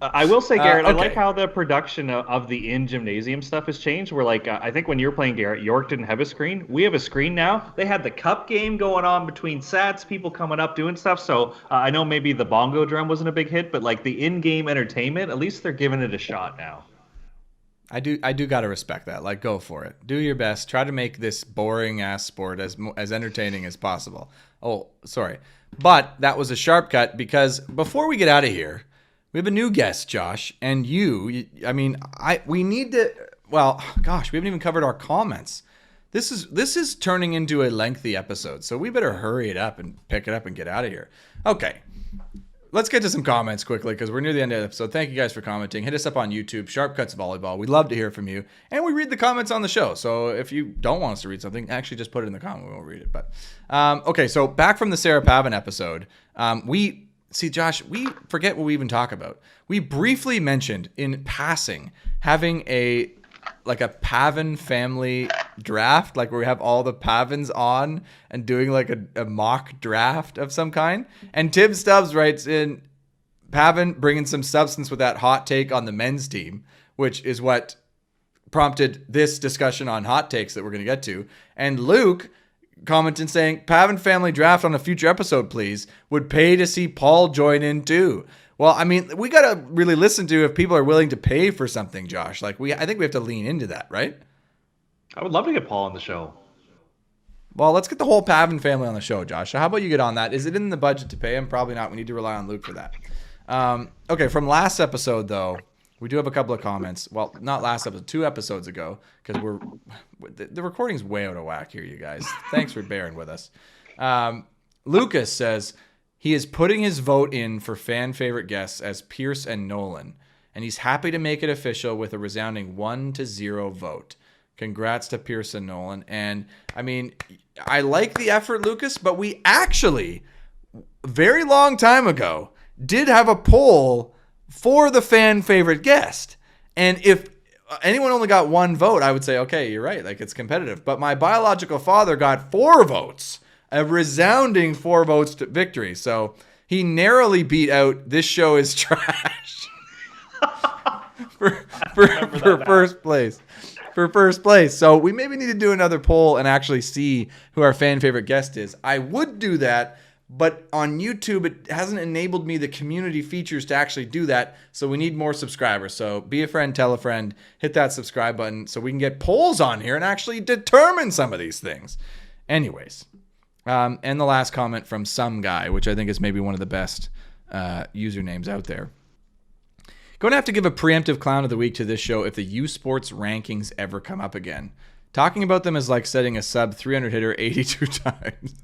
I will say, Garrett, I okay. like how the production of the in-gymnasium stuff has changed. Where, like, I think when you were playing, Garrett, York didn't have a screen. We have a screen now. They had the cup game going on between sets, people coming up doing stuff. So I know maybe the bongo drum wasn't a big hit, but, like, the in-game entertainment, at least they're giving it a shot now. I do gotta respect that. Like, go for it. Do your best. Try to make this boring ass sport as entertaining as possible. Oh, sorry, but that was a sharp cut because before we get out of here, we have a new guest, Josh, and we need to. Well, gosh, we haven't even covered our comments. This is turning into a lengthy episode, so we better hurry it up and pick it up and get out of here. Okay. Let's get to some comments quickly because we're near the end of the episode. Thank you guys for commenting. Hit us up on YouTube, Sharp Cuts Volleyball. We love to hear from you. And we read the comments on the show. So if you don't want us to read something, actually just put it in the comment. We won't read it. But okay, so back from the Sarah Pavan episode. Josh, we forget what we even talk about. We briefly mentioned in passing having a Pavan family draft, like where we have all the Pavans on and doing like a mock draft of some kind. And Tim Stubbs writes in, Pavan bringing some substance with that hot take on the men's team, which is what prompted this discussion on hot takes that we're going to get to. And Luke commenting saying, Pavan family draft on a future episode, please. Would pay to see Paul join in too. Well, I mean, we got to really listen to if people are willing to pay for something, Josh. Like, I think we have to lean into that, right? I would love to get Paul on the show. Well, let's get the whole Pavan family on the show, Josh. So how about you get on that? Is it in the budget to pay him? Probably not. We need to rely on Luke for that. Okay, from last episode, though, we do have a couple of comments. Well, not last episode, 2 episodes ago, because the recording's way out of whack here, you guys. Thanks for bearing with us. Lucas says he is putting his vote in for fan favorite guests as Pierce and Nolan, and he's happy to make it official with a resounding 1-0 vote. Congrats to Pierce and Nolan. And I mean, I like the effort, Lucas, but we actually, very long time ago, did have a poll for the fan favorite guest. And if anyone only got 1 vote, I would say, okay, you're right. Like, it's competitive. But my biological father got 4 votes, a resounding 4 votes to victory. So he narrowly beat out This Show is Trash for first place. For first place. So we maybe need to do another poll and actually see who our fan favorite guest is. I would do that, but on YouTube, it hasn't enabled me the community features to actually do that. So we need more subscribers. So be a friend, tell a friend, hit that subscribe button so we can get polls on here and actually determine some of these things. Anyways, and the last comment from some guy, which I think is maybe one of the best usernames out there. Going to have to give a preemptive clown of the week to this show if the U Sports rankings ever come up again. Talking about them is like setting a sub 300 hitter 82 times.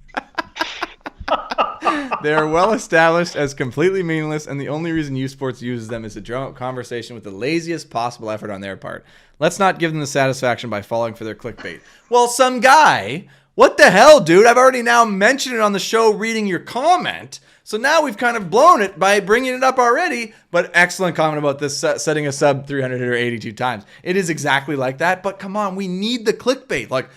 They are well established as completely meaningless, and the only reason U Sports uses them is to drum up conversation with the laziest possible effort on their part. Let's not give them the satisfaction by falling for their clickbait. Well, some guy, what the hell, dude? I've already now mentioned it on the show reading your comment. So now we've kind of blown it by bringing it up already, but excellent comment about this setting a sub 300 hitter 82 times. It is exactly like that, but come on, we need the clickbait. Like,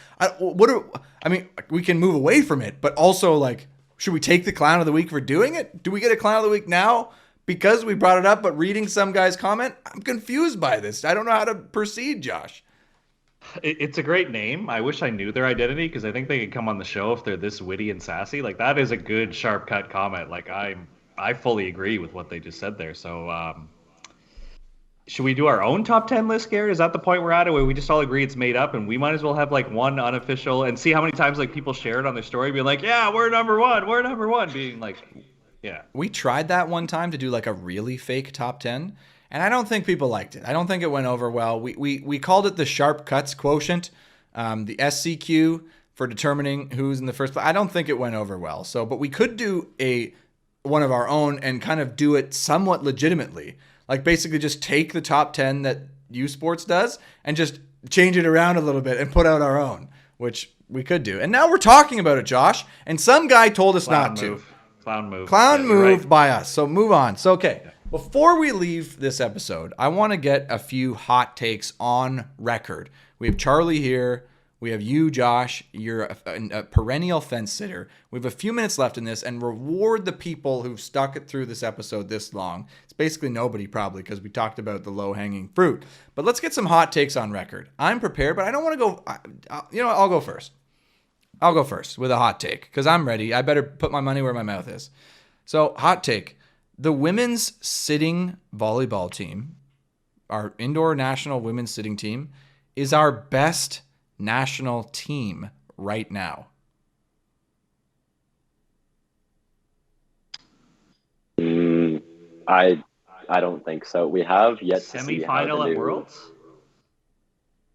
we can move away from it, but also, like, should we take the clown of the week for doing it? Do we get a clown of the week now because we brought it up, but reading some guy's comment? I'm confused by this. I don't know how to proceed, Josh. It's a great name. I wish I knew their identity because I think they could come on the show if they're this witty and sassy. Like, that is a good sharp cut comment. Like, I fully agree with what they just said there. So should we do our own top 10 list, Garrett? Is that the point we're at, where we just all agree it's made up and we might as well have like one unofficial and see how many times like people share it on their story being like, yeah, we're number one, being like, yeah. We tried that one time to do like a really fake top 10. And I don't think people liked it. I don't think it went over well. We called it the Sharp Cuts Quotient, the SCQ for determining who's in the first place. I don't think it went over well. So, but we could do one of our own and kind of do it somewhat legitimately. Like, basically just take the top 10 that U Sports does and just change it around a little bit and put out our own, which we could do. And now we're talking about it, Josh. And some guy told us not to. Clown move right by us. So move on. So, okay. Yeah. Before we leave this episode, I want to get a few hot takes on record. We have Charlie here. We have you, Josh. You're a perennial fence sitter. We have a few minutes left in this, and reward the people who've stuck it through this episode this long. It's basically nobody, probably, because we talked about the low-hanging fruit. But let's get some hot takes on record. I'm prepared, but I don't want to go. You know what? I'll go first. I'll go first with a hot take because I'm ready. I better put my money where my mouth is. So, hot take. The women's sitting volleyball team, our indoor national women's sitting team, is our best national team right now. I don't think so. We have yet to see how Semi-final the at new, Worlds?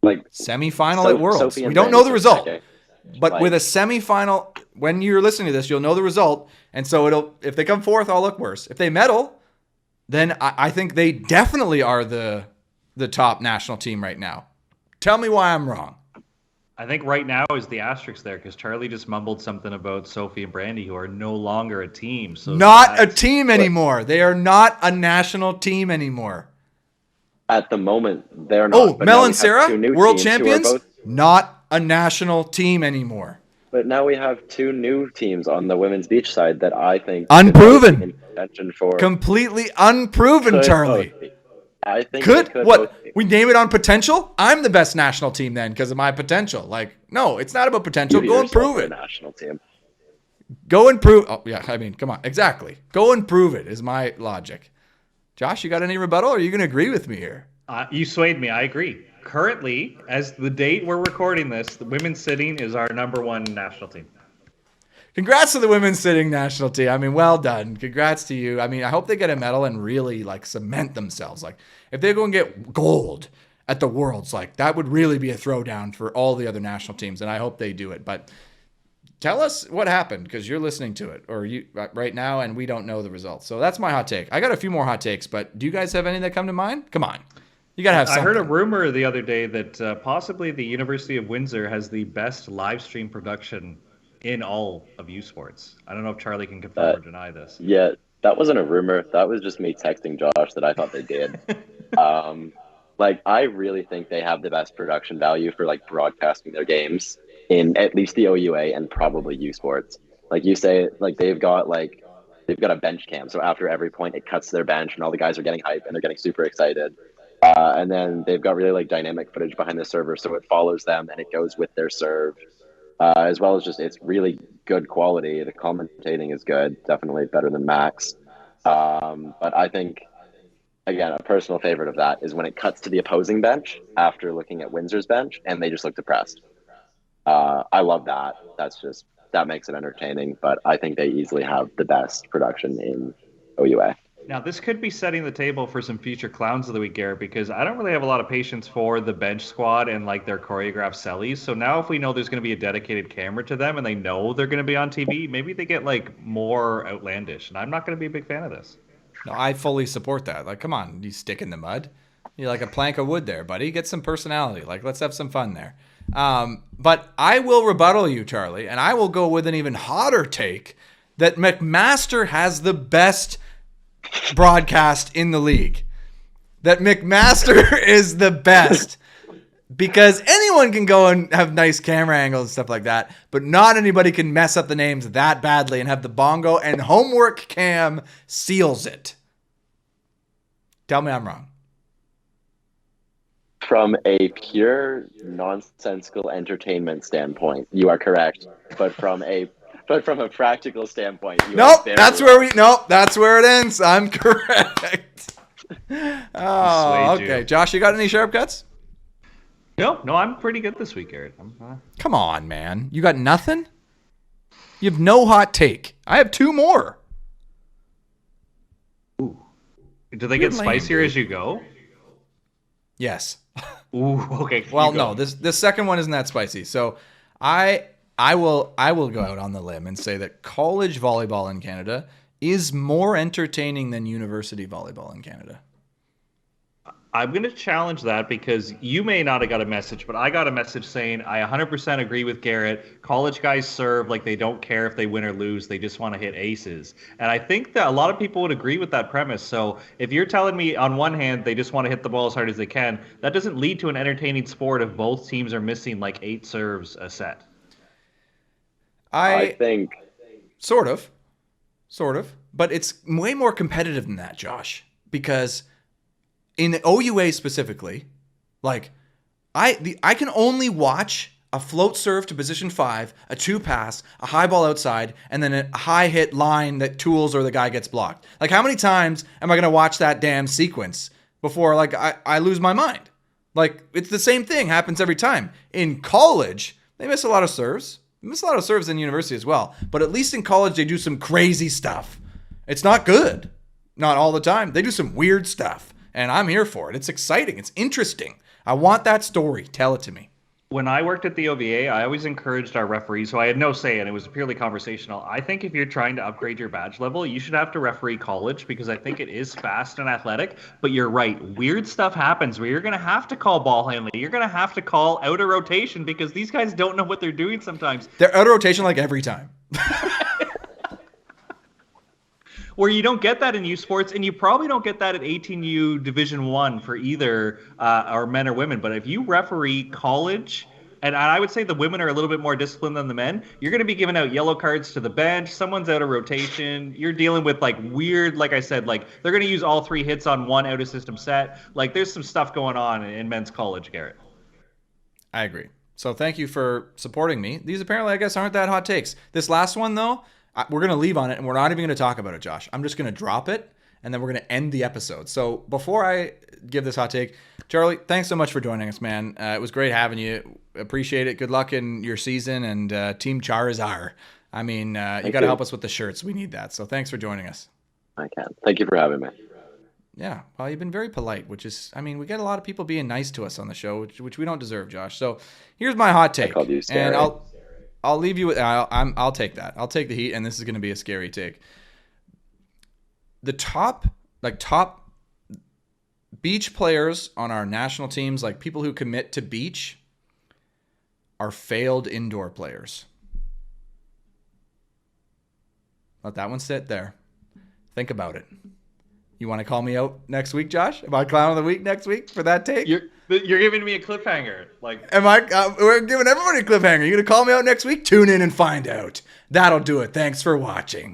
like Semifinal at Worlds. Sophie We and don't know the Brandy result. okay. But Like- with a semifinal, when you're listening to this, you'll know the result. And so if they come fourth, I'll look worse. If they medal, then I think they definitely are the top national team right now. Tell me why I'm wrong. I think right now is the asterisk there because Charlie just mumbled something about Sophie and Brandy, who are no longer a team. So Not a team anymore. They are not a national team anymore. At the moment, they're not. Oh, but Mel now we and have Sarah, two new world teams who are champions, both- not a national team anymore. But now we have two new teams on the women's beach side that I think Unproven. could be in contention for Completely unproven, could Charlie. both be. I think Could they could what? both be. We name it on potential? I'm the best national team then because of my potential. Like, no, it's not about potential. You Go and yourself prove are a it. national team. Go and prove. Oh, yeah. I mean, come on. Exactly. Go and prove it is my logic. Josh, you got any rebuttal? Or are you going to agree with me here? You swayed me. I agree. Currently, as the date we're recording this, the women's sitting is our number one national team. Congrats to the women's sitting national team. I mean, well done. Congrats to you. I mean, I hope they get a medal and really like cement themselves. Like, if they go and get gold at the Worlds, like that would really be a throwdown for all the other national teams, and I hope they do it. But tell us what happened because you're listening to it, or you right now, and we don't know the results. So that's my hot take. I got a few more hot takes, but do you guys have any that come to mind? Come on, you gotta have I something. heard a rumor the other day that possibly the University of Windsor has the best live stream production in all of U Sports. I don't know if Charlie can confirm or deny this. Yeah, that wasn't a rumor. That was just me texting Josh that I thought they did. Like, I really think they have the best production value for like broadcasting their games in at least the OUA and probably U Sports. Like you say, like they've got a bench cam. So after every point, it cuts to their bench and all the guys are getting hype and they're getting super excited. And then they've got really like dynamic footage behind the server, so it follows them and it goes with their serve. As well as just it's really good quality. The commentating is good, definitely better than Max. But I think, again, a personal favorite of that is when it cuts to the opposing bench after looking at Windsor's bench and they just look depressed. I love that. That makes it entertaining, but I think they easily have the best production in OUA. Now, this could be setting the table for some future Clowns of the Week, Garrett, because I don't really have a lot of patience for the bench squad and like their choreographed sellies. So now if we know there's going to be a dedicated camera to them and they know they're going to be on TV, maybe they get like more outlandish. And I'm not going to be a big fan of this. No, I fully support that. Like, come on, you stick in the mud. You're like a plank of wood there, buddy. Get some personality. Like, let's have some fun there. But I will rebuttal you, Charlie, and I will go with an even hotter take that McMaster has the best broadcast in the league. That McMaster is the best. Because anyone can go and have nice camera angles and stuff like that, but not anybody can mess up the names that badly and have the bongo and homework cam seals it. Tell me I'm wrong. From a pure nonsensical entertainment standpoint, you are correct. But from a practical standpoint, you are very that's wrong. where it ends. I'm correct. Oh, Swayed you. okay. Josh, you got any sharp cuts? No, I'm pretty good this week, Garrett. Come on, man. You got nothing? You have no hot take. I have two more. Ooh. Do they You're get lame, spicier dude. as you go? Yes. Ooh, okay. Well, you go. no, this second one isn't that spicy. So I will go out on the limb and say that college volleyball in Canada is more entertaining than university volleyball in Canada. I'm going to challenge that because you may not have got a message, but I got a message saying I 100% agree with Garrett. College guys serve like they don't care if they win or lose. They just want to hit aces. And I think that a lot of people would agree with that premise. So if you're telling me on one hand they just want to hit the ball as hard as they can, that doesn't lead to an entertaining sport if both teams are missing like 8 serves a set. I think Sort of, but it's way more competitive than that, Josh, because in the OUA specifically, like I can only watch a float serve to position 5, a 2 pass, a high ball outside, and then a high hit line that tools or the guy gets blocked. Like, how many times am I going to watch that damn sequence before like I lose my mind? Like, it's the same thing happens every time. In college, they miss a lot of serves. They miss a lot of serves in university as well. But at least in college, they do some crazy stuff. It's not good. Not all the time. They do some weird stuff. And I'm here for it. It's exciting. It's interesting. I want that story. Tell it to me. When I worked at the OVA, I always encouraged our referees, so I had no say and it was purely conversational. I think if you're trying to upgrade your badge level, you should have to referee college because I think it is fast and athletic. But you're right. Weird stuff happens where you're going to have to call ball handling. You're going to have to call out of rotation because these guys don't know what they're doing sometimes. They're out of rotation like every time. Where you don't get that in U Sports, and you probably don't get that at 18U Division One for either or men or women. But if you referee college, and I would say the women are a little bit more disciplined than the men, you're going to be giving out yellow cards to the bench. Someone's out of rotation. You're dealing with like weird, like I said, like they're going to use all 3 hits on one out of system set. Like there's some stuff going on in men's college, Garrett. I agree. So thank you for supporting me. These apparently, I guess, aren't that hot takes. This last one, though, we're going to leave on it, and we're not even going to talk about it, Josh. I'm just going to drop it, and then we're going to end the episode. So before I give this hot take, Charlie, thanks so much for joining us, man. It was great having you. Appreciate it. Good luck in your season, and Team Charizard. I mean, you got to help us with the shirts. We need that. So thanks for joining us. I can. Thank you for having me. Yeah, well, you've been very polite, which is, I mean, we get a lot of people being nice to us on the show, which we don't deserve, Josh. So here's my hot take, I called you scary. and I'll leave you with. I'll take that. I'll take the heat, and this is going to be a scary take. The top beach players on our national teams, like people who commit to beach, are failed indoor players. Let that one sit there. Think about it. You want to call me out next week, Josh? Am I clown of the week next week for that take? You're giving me a cliffhanger. Like, am I? We're giving everybody a cliffhanger. You gonna call me out next week? Tune in and find out. That'll do it. Thanks for watching.